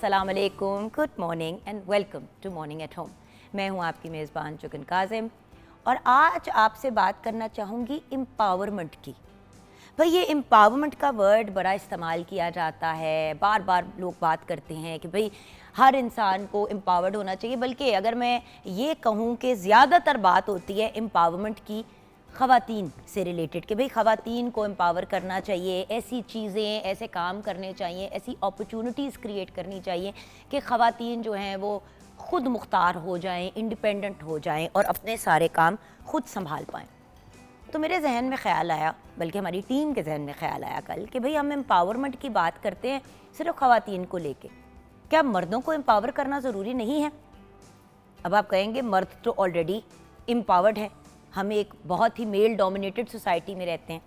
अस्सलाम वालेकुम, good morning and welcome to morning at home. मैं हूं आपकी मेज़बान जुगन काजिम और आज आपसे बात करना चाहूँगी एम्पावरमेंट की। भाई ये एम्पावरमेंट का वर्ड बड़ा इस्तेमाल किया जाता है, बार बार लोग बात करते हैं कि भाई हर इंसान को एम्पावर्ड होना चाहिए, बल्कि अगर मैं ये कहूँ कि ज़्यादातर बात होती है एम्पावरमेंट की ख़वातीन से रिलेटेड कि भाई ख़वातीन को एम्पावर करना चाहिए, ऐसी चीज़ें ऐसे काम करने चाहिए, ऐसी अपॉर्चुनिटीज़ क्रिएट करनी चाहिए कि ख़वातीन जो हैं वो ख़ुद मुख्तार हो जाएं, इंडिपेंडेंट हो जाएं और अपने सारे काम ख़ुद संभाल पाएँ। तो मेरे जहन में ख़्याल आया, बल्कि हमारी टीम के जहन में ख़्याल आया कल कि भाई हम एम्पावरमेंट की बात करते हैं सिर्फ ख़वातीन को लेके, क्या मर्दों को एम्पावर करना ज़रूरी नहीं है? अब आप कहेंगे मर्द तो ऑलरेडी एम्पावर्ड है, हम एक बहुत ही मेल डोमिनेटेड सोसाइटी में रहते हैं,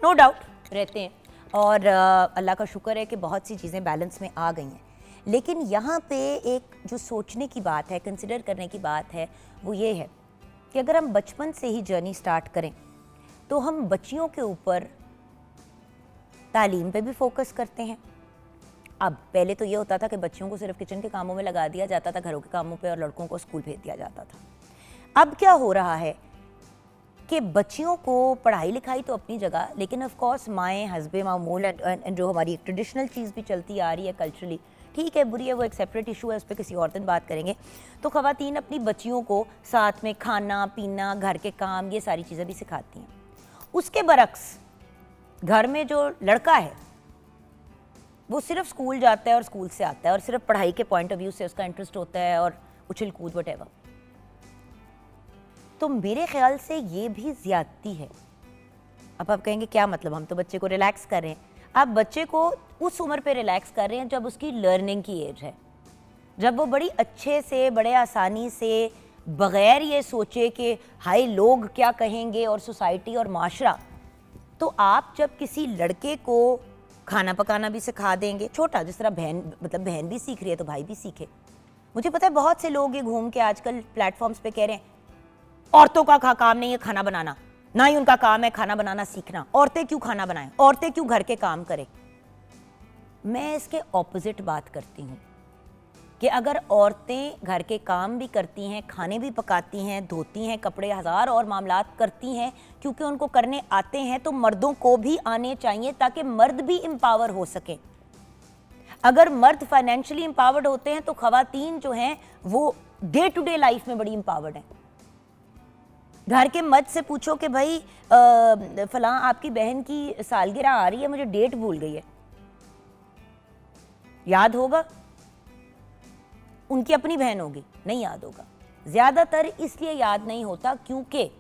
नो डाउट रहते हैं और अल्लाह का शुक्र है कि बहुत सी चीज़ें बैलेंस में आ गई हैं। लेकिन यहाँ पे एक जो सोचने की बात है, कंसिडर करने की बात है, वो ये है कि अगर हम बचपन से ही जर्नी स्टार्ट करें तो हम बच्चियों के ऊपर तालीम पे भी फोकस करते हैं। अब पहले तो ये होता था कि बच्चियों को सिर्फ किचन के कामों में लगा दिया जाता था, घरों के कामों पे, और लड़कों को स्कूल भेज दिया जाता था। अब क्या हो रहा है कि बच्चियों को पढ़ाई लिखाई तो अपनी जगह, लेकिन ऑफ कोर्स माएँ हस्बे मामूल एंड जो हमारी एक ट्रेडिशनल चीज़ भी चलती आ रही है कल्चरली, ठीक है बुरी है, वो एक सेपरेट इशू है, उस पर किसी और दिन बात करेंगे। तो ख़वातीन अपनी बच्चियों को साथ में खाना पीना, घर के काम, ये सारी चीज़ें भी सिखाती हैं। उसके बरक्स घर में जो लड़का है वो सिर्फ स्कूल जाता है और स्कूल से आता है और सिर्फ पढ़ाई के पॉइंट ऑफ व्यू से उसका इंटरेस्ट होता है और उछल कूद वटेवर। तो मेरे ख्याल से ये भी ज़्यादती है। अब आप कहेंगे क्या मतलब, हम तो बच्चे को रिलैक्स कर रहे हैं। आप बच्चे को उस उम्र पे रिलैक्स कर रहे हैं जब उसकी लर्निंग की एज है, जब वो बड़ी अच्छे से, बड़े आसानी से, बग़ैर ये सोचे कि हाय लोग क्या कहेंगे और सोसाइटी और माशरा। तो आप जब किसी लड़के को खाना पकाना भी सिखा देंगे, छोटा, जिस तरह बहन, मतलब बहन भी सीख रही है तो भाई भी सीखे। मुझे पता है बहुत से लोग ये घूम के आजकल प्लेटफॉर्म्स पे कह रहे हैं औरतों का काम नहीं है खाना बनाना, ना ही उनका काम है खाना बनाना सीखना, औरतें क्यों खाना बनाएं, औरतें क्यों घर के काम करें। मैं इसके ऑपोजिट बात करती हूँ कि अगर औरतें घर के काम भी करती हैं, खाने भी पकाती हैं, धोती हैं कपड़े, हज़ार और मामलात करती हैं क्योंकि उनको करने आते हैं, तो मर्दों को भी आने चाहिए ताकि मर्द भी एम्पावर हो सकें। अगर मर्द फाइनेंशियली एम्पावर्ड होते हैं तो ख़वातीन जो हैं वो डे टू डे लाइफ में बड़ी एम्पावर्ड हैं। घर के मर्द से पूछो कि भाई फलां आपकी बहन की सालगिरह आ रही है, मुझे डेट भूल गई है, याद होगा? उनकी अपनी बहन होगी, नहीं याद होगा। ज़्यादातर इसलिए याद नहीं होता क्योंकि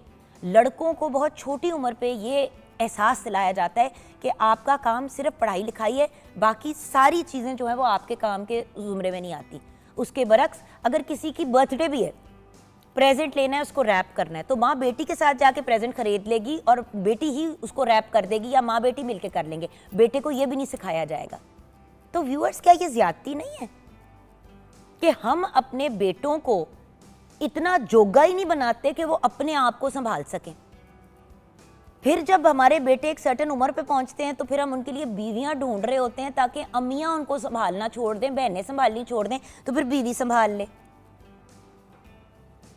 लड़कों को बहुत छोटी उम्र पे ये एहसास दिलाया जाता है कि आपका काम सिर्फ पढ़ाई लिखाई है, बाकी सारी चीज़ें जो हैं वो आपके काम के ज़ुमरे में नहीं आती। उसके बरक्स अगर किसी की बर्थडे भी है, प्रेजेंट लेना है, उसको रैप करना है, तो माँ बेटी के साथ जाके प्रेजेंट खरीद लेगी और बेटी ही उसको रैप कर देगी या माँ बेटी मिलके कर लेंगे, बेटे को ये भी नहीं सिखाया जाएगा। तो व्यूअर्स, क्या ये ज़्यादती नहीं है कि हम अपने बेटों को इतना जोगा ही नहीं बनाते कि वो अपने आप को संभाल सकें? फिर जब हमारे बेटे एक सर्टेन उम्र पे पहुंचते हैं तो फिर हम उनके लिए बीवियां ढूंढ रहे होते हैं ताकि अम्मियां उनको संभालना छोड़ दें, बहनें संभालनी छोड़ दें, तो फिर बीवी संभाल ले।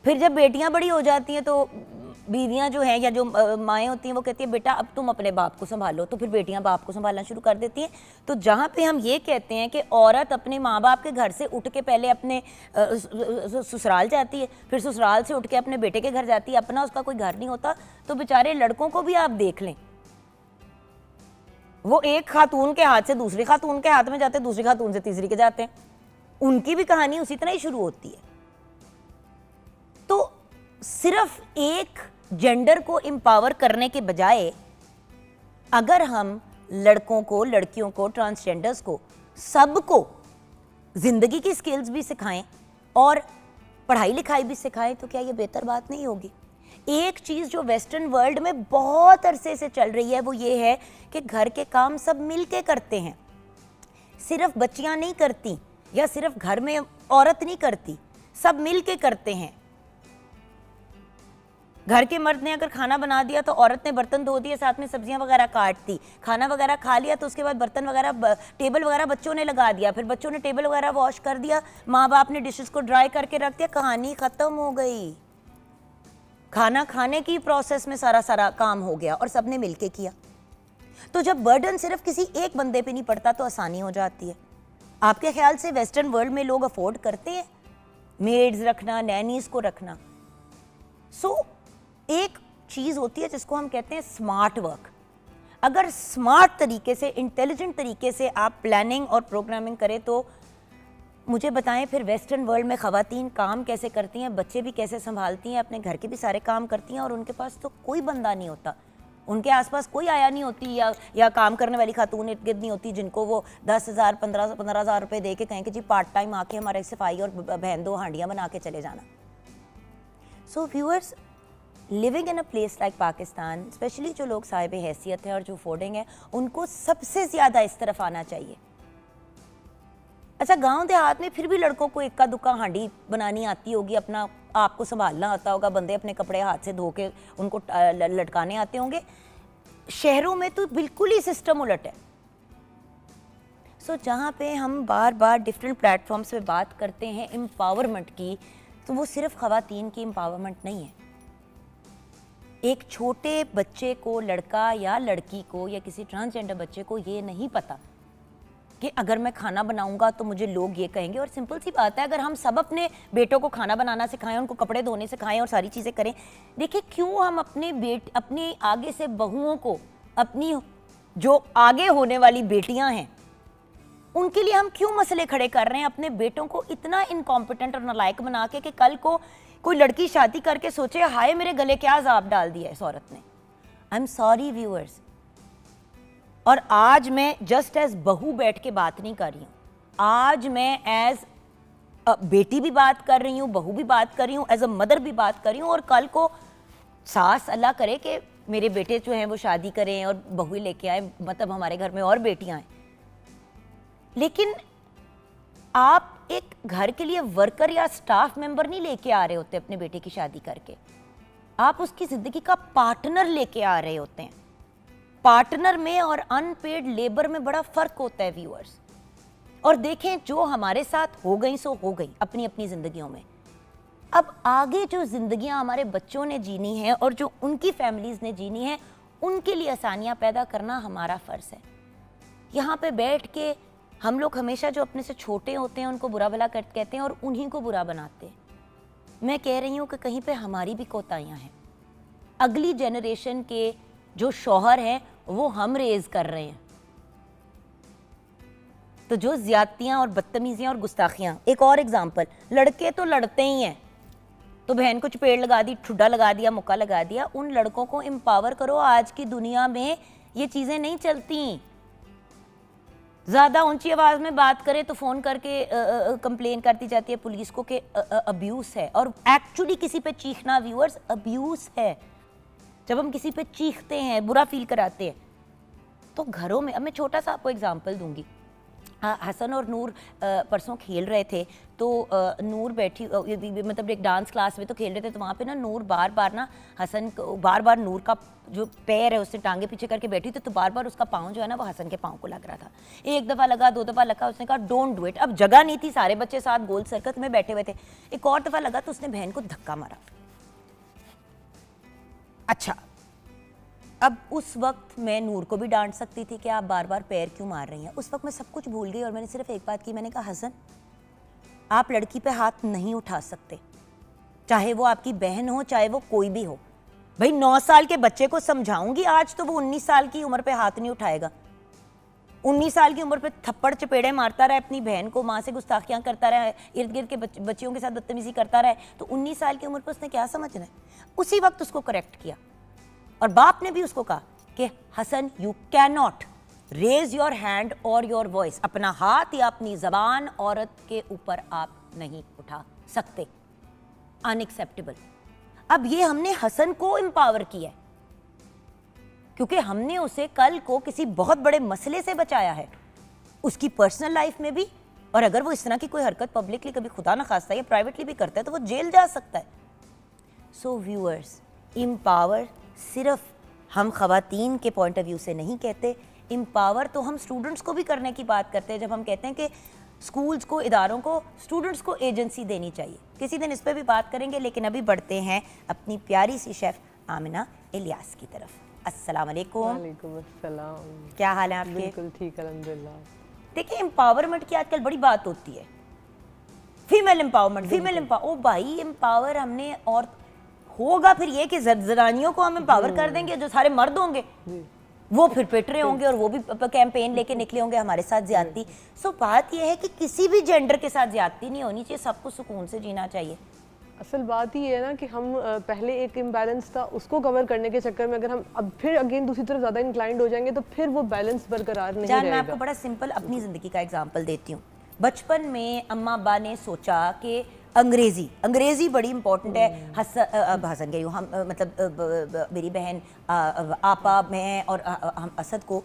फिर जब बेटियां बड़ी हो जाती हैं तो बीवियां जो हैं या जो माएँ होती हैं वो कहती हैं बेटा अब तुम अपने बाप को संभालो, तो फिर बेटियां बाप को संभालना शुरू कर देती हैं। तो जहाँ पे हम ये कहते हैं कि औरत अपने माँ बाप के घर से उठ के पहले अपने ससुराल जाती है, फिर ससुराल से उठ के अपने बेटे के घर जाती है, अपना उसका कोई घर नहीं होता, तो बेचारे लड़कों को भी आप देख लें, वो एक खातून के हाथ से दूसरी खातून के हाथ में जाते हैं, दूसरी खातून से तीसरी के जाते हैं, उनकी भी कहानी उसी तरह ही शुरू होती है। तो सिर्फ एक जेंडर को एम्पावर करने के बजाय अगर हम लड़कों को, लड़कियों को, ट्रांसजेंडर्स को, सबको ज़िंदगी की स्किल्स भी सिखाएं और पढ़ाई लिखाई भी सिखाएं, तो क्या ये बेहतर बात नहीं होगी? एक चीज़ जो वेस्टर्न वर्ल्ड में बहुत अरसे से चल रही है वो ये है कि घर के काम सब मिल के करते हैं, सिर्फ बच्चियां नहीं करती या सिर्फ घर में औरत नहीं करती, सब मिल के करते हैं। घर के मर्द ने अगर खाना बना दिया तो औरत ने बर्तन धो दिए, साथ में सब्जियां वगैरह काट दी, खाना वगैरह खा लिया तो उसके बाद बर्तन वगैरह टेबल वगैरह बच्चों ने लगा दिया, फिर बच्चों ने टेबल वगैरह वॉश कर दिया, माँ बाप ने डिशेस को ड्राई करके रख दिया, कहानी खत्म हो गई। खाना खाने की प्रोसेस में सारा काम हो गया और सबने मिलके किया। तो जब बर्डन सिर्फ किसी एक बंदे पे नहीं पड़ता तो आसानी हो जाती है। आपके ख्याल से वेस्टर्न वर्ल्ड में लोग अफोर्ड करते हैं मेड्स रखना, नैनीज को रखना? एक चीज होती है जिसको हम कहते हैं स्मार्ट वर्क। अगर स्मार्ट तरीके से, इंटेलिजेंट तरीके से आप प्लानिंग और प्रोग्रामिंग करें तो मुझे बताएं फिर वेस्टर्न वर्ल्ड में ख़वातीन काम कैसे करती हैं, बच्चे भी कैसे संभालती हैं, अपने घर के भी सारे काम करती हैं और उनके पास तो कोई बंदा नहीं होता, उनके आसपास कोई आया नहीं होती या काम करने वाली खातून इर्द गिर्द नहीं होती जिनको वो 10,000 15,000 रुपये दे के कहें कि जी पार्ट टाइम आके हमारे सफाई और बहन दो हांडियाँ बना के चले जाना। So viewers, living in a place like Pakistan, specially जो लोग साहिब हैसियत हैं और जो अफोर्डिंग है, उनको सबसे ज़्यादा इस तरफ आना चाहिए। अच्छा, गांव देहात में फिर भी लड़कों को इक्का दुक्का हांडी बनानी आती होगी, अपना आपको संभालना आता होगा, बंदे अपने कपड़े हाथ से धो के उनको लटकाने आते होंगे। शहरों में तो बिल्कुल ही सिस्टम उलट है। सो जहाँ पे हम बार बार डिफरेंट प्लेटफॉर्म्स पे बात करते हैं एम्पावरमेंट की, तो वो सिर्फ ख़वातीन की एम्पावरमेंट नहीं है। एक छोटे बच्चे को, लड़का या लड़की को या किसी ट्रांसजेंडर बच्चे को ये नहीं पता कि अगर मैं खाना बनाऊंगा तो मुझे लोग ये कहेंगे। और सिंपल सी बात है, अगर हम सब अपने बेटों को खाना बनाना सिखाएं, उनको कपड़े धोने सिखाएं और सारी चीज़ें करें, देखिए क्यों हम अपने आगे से बहुओं को, अपनी जो आगे होने वाली बेटियां हैं उनके लिए हम क्यों मसले खड़े कर रहे हैं, अपने बेटों को इतना इनकॉम्पिटेंट और नालायक बना के कि कल को कोई लड़की शादी करके सोचे हाय मेरे गले क्या अजाब डाल दिया इस औरत ने। I am sorry viewers. और आज मैं जस्ट एज बहू बैठ के बात नहीं कर रही हूँ, आज मैं एज बेटी भी बात कर रही हूँ, बहू भी बात कर रही हूँ, एज अ मदर भी बात कर रही हूँ। और कल को सास अल्लाह करे कि मेरे बेटे जो हैं वो शादी करें और बहू लेके आए, मतलब हमारे घर में और बेटियां हैं। लेकिन आप एक घर के लिए वर्कर या स्टाफ मेंबर नहीं लेके आ रहे होते अपने बेटे की शादी करके, आप उसकी जिंदगी का पार्टनर लेके आ रहे होते हैं। पार्टनर में और अनपेड लेबर में बड़ा फर्क होता है व्यूअर्स। और देखें, जो हमारे साथ हो गई सो हो गई अपनी अपनी जिंदगियों में। अब आगे जो जिंदगियां हमारे बच्चों ने जीनी है और जो उनकी फैमिलीज ने जीनी है, उनके लिए आसानियां पैदा करना हमारा फर्ज है। यहाँ पे बैठ के हम लोग हमेशा जो अपने से छोटे होते हैं उनको बुरा भला कहते हैं और उन्हीं को बुरा बनाते हैं। मैं कह रही हूँ कि कहीं पे हमारी भी कोताहियाँ हैं। अगली जनरेशन के जो शौहर हैं वो हम रेज कर रहे हैं। तो जो ज्यादतियाँ और बदतमीजियाँ और गुस्ताखियाँ, एक और एग्जाम्पल, लड़के तो लड़ते ही हैं, तो बहन को चपेड़ लगा दी, ठुड्डा लगा दिया, मुक्का लगा दिया। उन लड़कों को एम्पावर करो। आज की दुनिया में ये चीज़ें नहीं चलती। ज़्यादा ऊंची आवाज़ में बात करें तो फ़ोन करके कंप्लेन करती जाती है पुलिस को कि अब्यूज़ है। और एक्चुअली किसी पे चीखना व्यूअर्स अब्यूज़ है। जब हम किसी पे चीखते हैं, बुरा फील कराते हैं, तो घरों में, अब मैं छोटा सा आपको एग्जांपल दूंगी। हसन और नूर परसों खेल रहे थे, तो नूर बैठी, मतलब एक डांस क्लास में तो खेल रहे थे, तो वहाँ पे ना नूर बार बार ना हसन को, बार बार नूर का जो पैर है उससे टांगे पीछे करके बैठी थी, तो बार बार उसका पाँव जो है ना वो हसन के पाँव को लग रहा था। एक दफ़ा लगा, दो दफ़ा लगा, उसने कहा डोंट डू इट। अब जगह नहीं थी, सारे बच्चे साथ गोल सर्कल में बैठे हुए थे। एक और दफ़ा लगा तो उसने बहन को धक्का मारा। अच्छा, अब उस वक्त मैं नूर को भी डांट सकती थी कि आप बार बार पैर क्यों मार रही हैं। उस वक्त मैं सब कुछ भूल गई और मैंने सिर्फ एक बात की। मैंने कहा हसन, आप लड़की पे हाथ नहीं उठा सकते, चाहे वो आपकी बहन हो, चाहे वो कोई भी हो। भाई 9 साल के बच्चे को समझाऊंगी आज, तो वो 19 साल की उम्र पे हाथ नहीं उठाएगा। 19 साल की उम्र पे थप्पड़ चपेड़े मारता रहे अपनी बहन को, माँ से गुस्ताखियाँ करता रहे, इर्द गिर्द के बच्चियों के साथ बदतमीजी करता रहे, तो 19 साल की उम्र पे उसने क्या समझना है। उसी वक्त उसको करेक्ट किया और बाप ने भी उसको कहा कि Hasan, you can not raise your hand और योर वॉइस। अपना हाथ या अपनी जबान औरत के ऊपर आप नहीं उठा सकते, अनएक्सेप्टेबल। अब ये हमने हसन को एम्पावर किया है क्योंकि हमने उसे कल को किसी बहुत बड़े मसले से बचाया है, उसकी पर्सनल लाइफ में भी। और अगर वो इस तरह की कोई हरकत पब्लिकली कभी खुदा न खास्ता या प्राइवेटली भी करता है तो वो जेल जा सकता है। सो व्यूअर्स, एम्पावर सिर्फ हम ख़वातीन के पॉइंट ऑफ व्यू से नहीं कहते, एम्पावर तो हम स्टूडेंट्स को भी करने की बात करते हैं जब हम कहते हैं कि स्कूल्स को, इदारों को, स्टूडेंट्स को एजेंसी देनी चाहिए। किसी दिन इस पर भी बात करेंगे, लेकिन अभी बढ़ते हैं अपनी प्यारी सी शेफ़ आमिना इलियास की तरफ। अस्सलाम वालेकुम। वालेकुम अस्सलाम। क्या हाल है आपके? बिल्कुल ठीक, अल्हम्दुलिल्लाह। देखिए, एम्पावरमेंट की आजकल बड़ी बात होती है, फीमेल एम्पावरमेंट, फीमेल एम्पावर। ओ भाई, एम्पावर हमने और होगा फिर ये कि जनानियों को हम एम्पावर कर देंगे, जो सारे मर्द होंगे वो फिर पिट रहे होंगे और वो भी कैंपेन लेके निकले होंगे हमारे साथ ज्यादती। सो बात यह है कि किसी भी जेंडर के साथ ज्यादती नहीं होनी चाहिए, सबको सुकून से जीना चाहिए। असल बात ही है ना कि हम पहले एक इम्बैलेंस था, उसको कवर करने के चक्कर में अगर हम अब फिर अगेन दूसरी तरफ ज़्यादा इंक्लाइंड हो जाएंगे तो फिर वो बैलेंस बरकरार नहीं रहेगा। मैं आपको बड़ा सिंपल अपनी ज़िंदगी का एग्जांपल देती हूँ। बचपन में अम्मा अब्बा ने सोचा कि अंग्रेज़ी बड़ी इंपॉर्टेंट है। हसन गई हूँ हम, मतलब मेरी बहन आपा, मैं और हम असद को,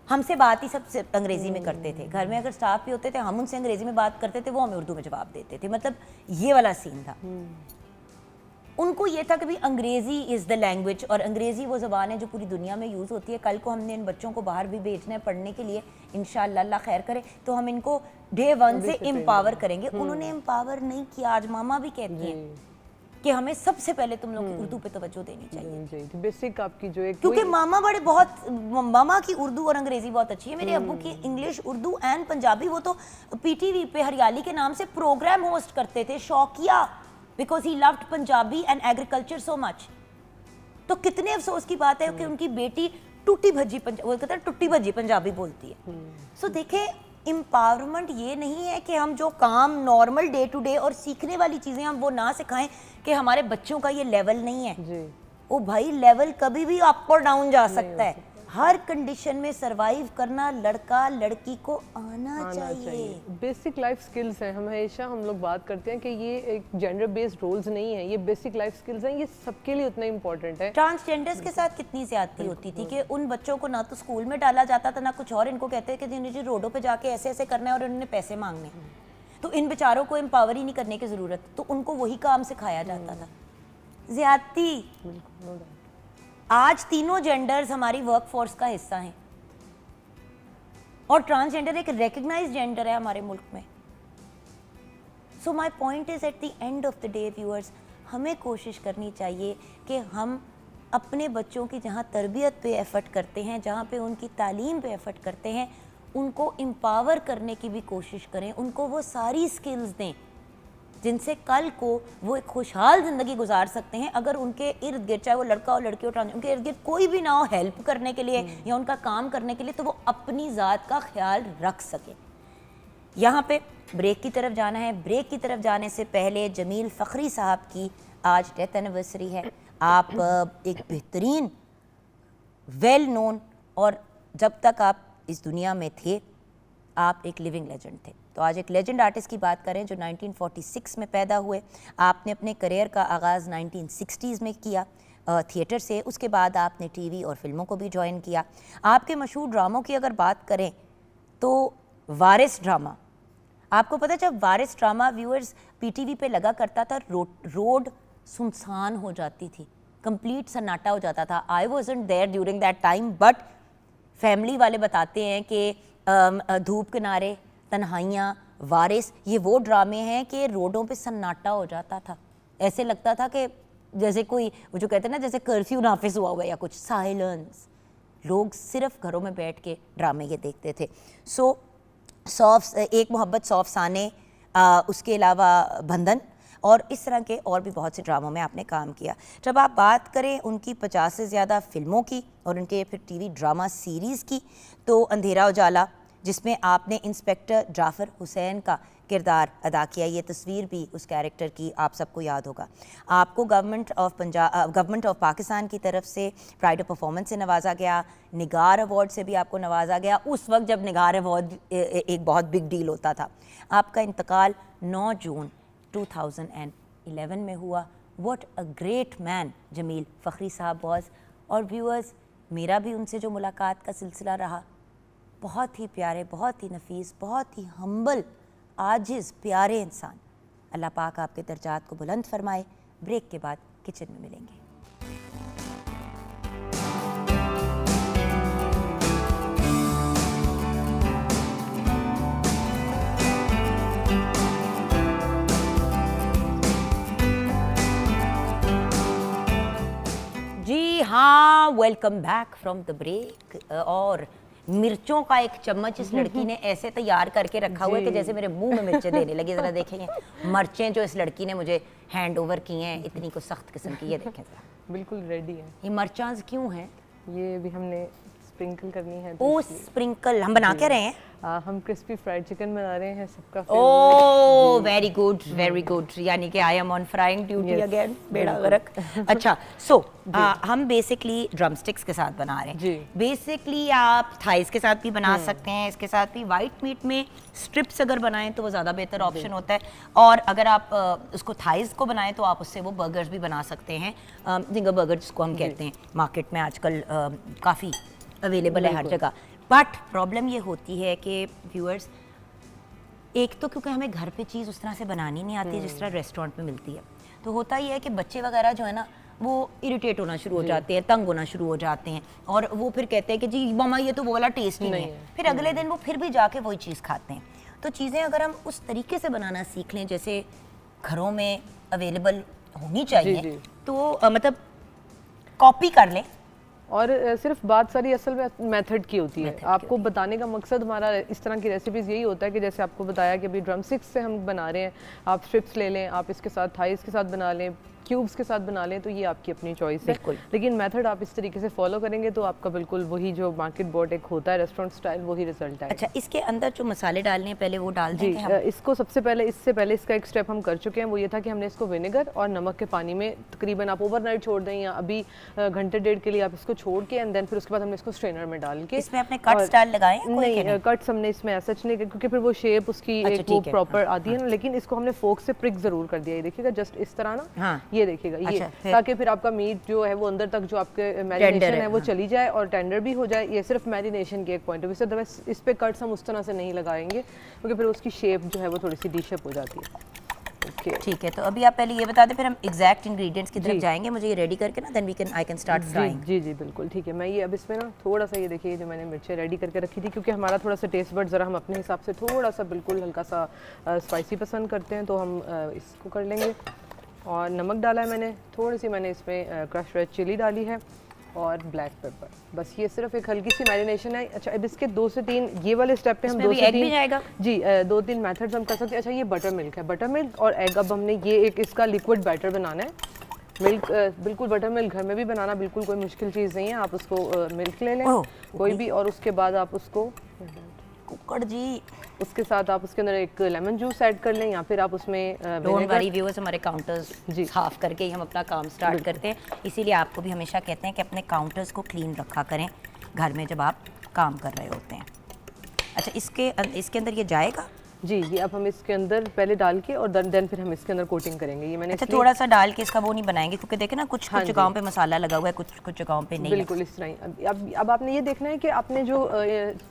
हमसे बात ही सब अंग्रेज़ी में करते थे। घर में अगर स्टाफ भी होते थे, हम उनसे अंग्रेज़ी में बात करते थे, वो हमें उर्दू में जवाब देते थे। मतलब ये वाला सीन था। उनको ये था कि भाई अंग्रेज़ी इज़ द लैंग्वेज, और अंग्रेज़ी वो ज़बान है जो पूरी दुनिया में यूज़ होती है। कल को हमने इन बच्चों को बाहर भी भेजना है पढ़ने के लिए, इंशाअल्लाह, अल्लाह खैर करे, तो हम इनको डे 1 से एम्पावर करेंगे। उन्होंने एम्पावर नहीं किया। आज मामा भी कहती हैं कि हमें सबसे पहले तुम लोग की उर्दू पे तवज्जो देनी चाहिए। बेसिक आपकी जो एक, क्योंकि मामा की उर्दू और अंग्रेजी बहुत अच्छी है। मेरे अब्बू की इंग्लिश, उर्दू एंड पंजाबी। वो तो पीटीवी पे हरियाली के नाम से प्रोग्राम होस्ट करते थे, शौकिया, because he loved Punjabi and agriculture so much. तो कितने अफसोस की बात है कि उनकी बेटी टूटी भज्जी पंजाबी बोलती है। सो देखे, एम्पावरमेंट ये नहीं है कि हम जो काम नॉर्मल डे टू डे और सीखने वाली चीज़ें हम वो ना सिखाएं कि हमारे बच्चों का ये लेवल नहीं है। ओ भाई, लेवल कभी भी अप और डाउन जा सकता है। हर कंडीशन में सरवाइव करना लड़का लड़की को आना चाहिए। बेसिक लाइफ स्किल्स हैं। हमेशा हम लोग बात करते हैं कि ये एक जेंडर बेस्ड रोल्स नहीं है, ये बेसिक लाइफ स्किल्स हैं, ये सबके लिए उतना इंपॉर्टेंट है। ट्रांसजेंडर्स के साथ कितनी ज्यादती होती थी कि उन बच्चों को ना तो स्कूल में डाला जाता था ना कुछ और। इनको कहते हैं कि जिन्हें रोडों पे जाके ऐसे ऐसे करना है और उन्होंने पैसे मांगने, तो इन बेचारों को एम्पावर ही नहीं करने की जरूरत, तो उनको वही काम सिखाया जाता था। ज्यादती। आज तीनों जेंडर्स हमारी वर्कफोर्स का हिस्सा हैं और ट्रांसजेंडर एक रिकग्नाइज्ड जेंडर है हमारे मुल्क में। So my point is, eight the end of the day viewers, हमें कोशिश करनी चाहिए कि हम अपने बच्चों की जहाँ तरबियत पे एफर्ट करते हैं, जहाँ पे उनकी तालीम पे एफर्ट करते हैं, उनको एम्पावर करने की भी कोशिश करें। उनको वो सारी स्किल्स दें जिनसे कल को वो एक खुशहाल ज़िंदगी गुजार सकते हैं। अगर उनके इर्द गिर्द, चाहे वो लड़का हो लड़की हो, उनके इर्द गिर्द कोई भी ना हो हेल्प करने के लिए या उनका काम करने के लिए, तो वो अपनी ज़ात का ख्याल रख सके। यहाँ पे ब्रेक की तरफ जाना है। ब्रेक की तरफ जाने से पहले जमील फ़खरी साहब की आज डेथ एनिवर्सरी है। आप एक बेहतरीन, वेल नोन, और जब तक आप इस दुनिया में थे आप एक लिविंग लेजेंड थे। तो आज एक लेजेंड आर्टिस्ट की बात करें जो 1946 में पैदा हुए। आपने अपने करियर का आगाज़ 1960s में किया थिएटर से। उसके बाद आपने टीवी और फिल्मों को भी ज्वाइन किया। आपके मशहूर ड्रामों की अगर बात करें तो वारिस ड्रामा, आपको पता है जब वारिस ड्रामा व्यूअर्स पीटीवी पे लगा करता था, रोड सुनसान हो जाती थी, कंप्लीट सन्नाटा हो जाता था। I wasn't there during that time, but family वाले बताते हैं कि धूप किनारे, तन्हाइयाँ, वारिस, ये वो ड्रामे हैं कि रोडों पे सन्नाटा हो जाता था। ऐसे लगता था कि जैसे कोई, वो जो कहते हैं ना, जैसे कर्फ्यू नाफिज हुआ हुआ या कुछ, साइलेंस। लोग सिर्फ घरों में बैठ के ड्रामे ये देखते थे। सो एक मोहब्बत, सौ अफसाने, उसके अलावा बंधन, और इस तरह के और भी बहुत से ड्रामों में आपने काम किया। जब आप बात करें उनकी 50 से ज़्यादा फिल्मों की और उनके फिर टीवी ड्रामा सीरीज़ की, तो अंधेरा उजाला, जिसमें आपने इंस्पेक्टर जाफ़र हुसैन का किरदार अदा किया, ये तस्वीर भी उस कैरेक्टर की आप सबको याद होगा। आपको गवर्नमेंट ऑफ पाकिस्तान की तरफ से प्राइड ऑफ परफॉर्मेंस से नवाजा गया, निगार अवार्ड से भी आपको नवाजा गया, उस वक्त जब निगार अवार्ड एक बहुत बिग डील होता था। आपका इंतकाल 9 जून 2011 में हुआ। What a great man Jameel Fakhri साहब वॉज। और व्यूअर्स, मेरा भी उनसे जो मुलाकात का सिलसिला रहा, बहुत ही प्यारे, बहुत ही नफीस, बहुत ही हम्बल, आजिज़, प्यारे इंसान। अल्लाह पाक आपके दर्जात को बुलंद फरमाए। ब्रेक के बाद किचन में मिलेंगे। Welcome back from the break. और मिर्चों का एक चम्मच इस लड़की ने ऐसे तैयार करके रखा हुआ है कि जैसे मेरे मुंह में मिर्चें देने लगी। जरा देखेंगे मिर्चें जो इस लड़की ने मुझे हैंड ओवर की हैं, इतनी को सख्त किस्म की, ये देखें जरा। बिल्कुल रेडी है। ये मिर्चांस क्यों हैं? ये भी हमने स्प्रिंकल करनी है। ओ स्प्रिंकल। हम बना क्या रहे हैं? हम क्रिस्पी फ्राइड चिकन बना रहे हैं, सबका oh very good very good. यानी कि I am on frying duty again, बेड़ा गर्क। अच्छा सो हम बेसिकली ड्रमस्टिक्स के साथ बना रहे हैं। बेसिकली आप थाइस के साथ भी बना सकते हैं, इसके साथ भी वाइट मीट में स्ट्रिप्स अगर बनाएं तो वो ज़्यादा बेहतर ऑप्शन होता है। और अगर आप उसको थाइस को बनाएं तो आप उससे वो बर्गर्स भी बना सकते हैं, जिंगर बर्गर जिसको हम कहते हैं। मार्केट में आजकल काफ़ी अवेलेबल है हर जगह। बट प्रॉब्लम ये होती है कि व्यूअर्स, एक तो क्योंकि हमें घर पे चीज़ उस तरह से बनानी नहीं आती है जिस तरह रेस्टोरेंट में मिलती है, तो होता ही है कि बच्चे वगैरह जो है ना वो इरिटेट होना शुरू हो जाते हैं, तंग होना शुरू हो जाते हैं, और वो फिर कहते हैं कि जी मामा ये तो वो वाला टेस्ट ही नहीं है। फिर अगले दिन वो फिर भी जाके वही चीज़ खाते हैं। तो चीज़ें अगर हम उस तरीके से बनाना सीख लें जैसे घरों में अवेलेबल होनी चाहिए, तो मतलब कॉपी कर लें। और सिर्फ बात सारी असल में मेथड की होती है। आपको बताने का मकसद हमारा इस तरह की रेसिपीज़ यही होता है कि जैसे आपको बताया कि अभी ड्रम स्टिक्स से हम बना रहे हैं, आप स्ट्रिप्स ले लें, आप इसके साथ थाइस के साथ बना लें, क्यूब्स के साथ बना लें, तो ये आपकी अपनी चॉइस है। लेकिन मेथड आप इस तरीके से फॉलो करेंगे तो आपका बिल्कुल वही जो मार्केट बोर्ड एक होता है रेस्टोरेंट स्टाइल, वही रिजल्ट है। अच्छा, इसके अंदर जो मसाले डालने हैं पहले वो डाल दें हम? इसको इससे पहले इसका एक स्टेप हम कर चुके हैं, वो ये था कि हमने इसको विनेगर और नमक के पानी में तकरीबन आप ओवरनाइट छोड़ दें या अभी घंटे डेढ़ के लिए आप इसको छोड़ के एंड देन फिर उसके बाद हमने इसको स्ट्रेनर में डाल के इसमें अपने कट्स डाल लगाए? नहीं, कट्स हमने इसमें ऐसा नहीं, क्योंकि फिर वो शेप उसकी एक वो प्रॉपर आती है ना। लेकिन इसको हमने फोक से प्रिक जरूर कर दिया, ये देखिएगा जस्ट इस तरह ना, ये देखिएगा ये, ताकि फिर आपका मीट जो है वो अंदर तक जो आपके मैरिनेशन है वो चली जाए और टेंडर भी हो जाए। ये सिर्फ मैरिनेशन के एक पॉइंट ऑफ व्यू से, अदरवाइज इस पे कट्स हम उस तरह से नहीं लगाएंगे क्योंकि फिर उसकी शेप जो है वो थोड़ी सी डिशअप हो जाती है। ओके ठीक है, तो अभी आप पहले ये बता दें, फिर हम एग्जैक्ट इंग्रेडिएंट्स की तरफ जाएंगे। मुझे ये रेडी करके ना then I can start frying. जी बिल्कुल ठीक है। मैं ये अब इसमें ना थोड़ा सा ये देखिए जो मैंने मिर्चें रेडी करके रखी थी, क्योंकि हमारा थोड़ा सा टेस्ट बड ज़रा हम अपने हिसाब से थोड़ा सा बिल्कुल हल्का सा स्पाइसी पसंद करते हैं, तो हम इसको कर लेंगे। और नमक डाला है मैंने, थोड़ी सी मैंने इसमें क्रश रेड चिली डाली है और ब्लैक पेपर। बस ये सिर्फ एक हल्की सी मैरिनेशन है। अच्छा, अब इसके 2 से 3 ये वाले स्टेप पे हम 2 से 3 जाएगा? जी 2-3 मेथड्स हम कर सकते हैं। अच्छा, ये बटर मिल्क है, बटर मिल्क और एग। अब हमने ये एक इसका लिक्विड बैटर बनाना है। मिल्क बिल्कुल बटर मिल्क घर में भी बनाना बिल्कुल कोई मुश्किल चीज़ नहीं है। आप उसको मिल्क ले लें कोई भी, और उसके बाद आप उसको कुकर जी उसके साथ आप उसके अंदर एक लेमन जूस ऐड कर लें, या फिर आप उसमें डोंट वरी व्यूअर्स, हमारे काउंटर्स साफ करके ही हम अपना काम स्टार्ट करते हैं, इसीलिए आपको भी हमेशा कहते हैं कि अपने काउंटर्स को क्लीन रखा करें घर में जब आप काम कर रहे होते हैं। अच्छा, इसके अंदर ये जाएगा? जी, ये अब हम इसके अंदर पहले डाल के और देन फिर हम इसके अंदर कोटिंग करेंगे। ये मैंने अच्छा थोड़ा सा डाल के इसका वो नहीं बनाएंगे, क्योंकि देखे ना कुछ जगहों पे मसाला लगा हुआ है, कुछ जगहों पे नहीं। बिल्कुल इस तरह। अब आपने ये देखना है कि आपने जो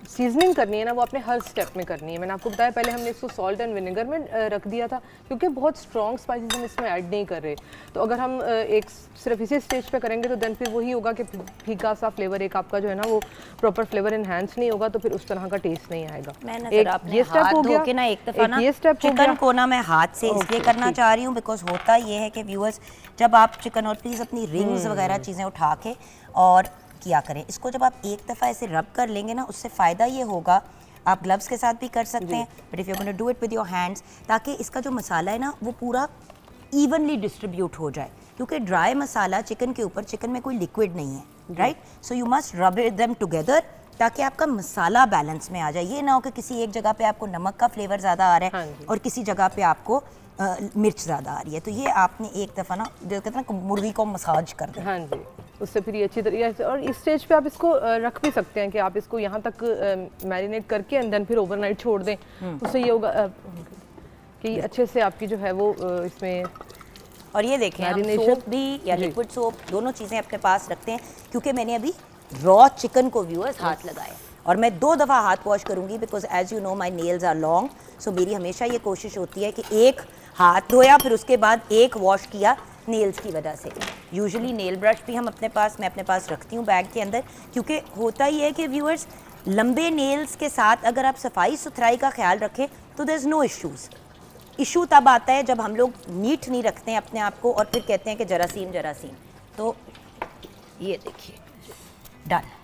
सीजनिंग करनी है ना वो आपने हर स्टेप में करनी है। मैंने आपको बताया पहले हमने इसको सॉल्ट एंड विनेगर में रख दिया था, क्योंकि बहुत स्ट्रॉन्ग स्पाइसेस हम इसमें ऐड नहीं कर रहे। तो अगर हम एक सिर्फ इसी स्टेज पे करेंगे तो देन फिर वही होगा कि फीका सा फ्लेवर एक आपका जो है ना वो प्रॉपर फ्लेवर एनहांस नहीं होगा, तो फिर उस तरह का टेस्ट नहीं आएगा। ये स्टेप हो गया ना, एक दफा ना चिकन को ना मैं हाथ से इसलिए करना चाह रही हूँ बिकॉज होता ये है कि व्यूअर्स, जब आप चिकन, और प्लीज़ अपनी रिंग्स वगैरह चीज़ें उठा के और किया करें इसको, जब आप एक दफ़ा ऐसे रब कर लेंगे ना उससे फ़ायदा ये होगा, आप ग्लव्स के साथ भी कर सकते हैं, but if you gonna do it with your hands, ताकि इसका जो मसाला है ना वो पूरा इवनली डिस्ट्रीब्यूट हो जाए, क्योंकि ड्राई मसाला चिकन के ऊपर, चिकन में कोई लिक्विड नहीं है, राइट? सो यू मस्ट रब देम टुगेदर ताकि आपका मसाला बैलेंस में आ जाए। ये ना हो कि किसी एक जगह पे आपको नमक का फ्लेवर ज़्यादा आ रहा है और किसी जगह पे आपको मिर्च ज़्यादा आ रही है। तो ये आपने एक दफ़ा ना जो कहते हैं ना मुर्गी को मसाज कर दें। हाँ जी, उससे फिर ये अच्छी तरीके से, और इस स्टेज पे आप इसको रख भी सकते हैं कि आप इसको यहाँ तक मैरिनेट करके एंड देन फिर ओवरनाइट छोड़ दें। उससे ये होगा कि अच्छे से आपकी जो है वो इसमें। और ये देखें, हम सोप भी या लिक्विड सोप दोनों चीज़ें अपने पास रखते हैं, क्योंकि मैंने अभी रॉ चिकन को व्यूअर्स हाथ लगाए और मैं 2 दफ़ा हाथ वॉश करूंगी because as you know my nails are long. So मेरी हमेशा ये कोशिश होती है कि एक हाथ धोया फिर उसके बाद एक वॉश किया नेल्स की वजह से। यूजुअली नेल ब्रश भी मैं अपने पास रखती हूँ बैग के अंदर, क्योंकि होता ही है कि व्यूअर्स लंबे नेल्स के साथ अगर आप सफाई सुथराई का ख्याल रखें तो there is no issues. Issue तब आता है जब हम लोग नीट नहीं रखते हैं अपने आप को और फिर कहते हैं कि जरासीम। तो ये देखिए डन।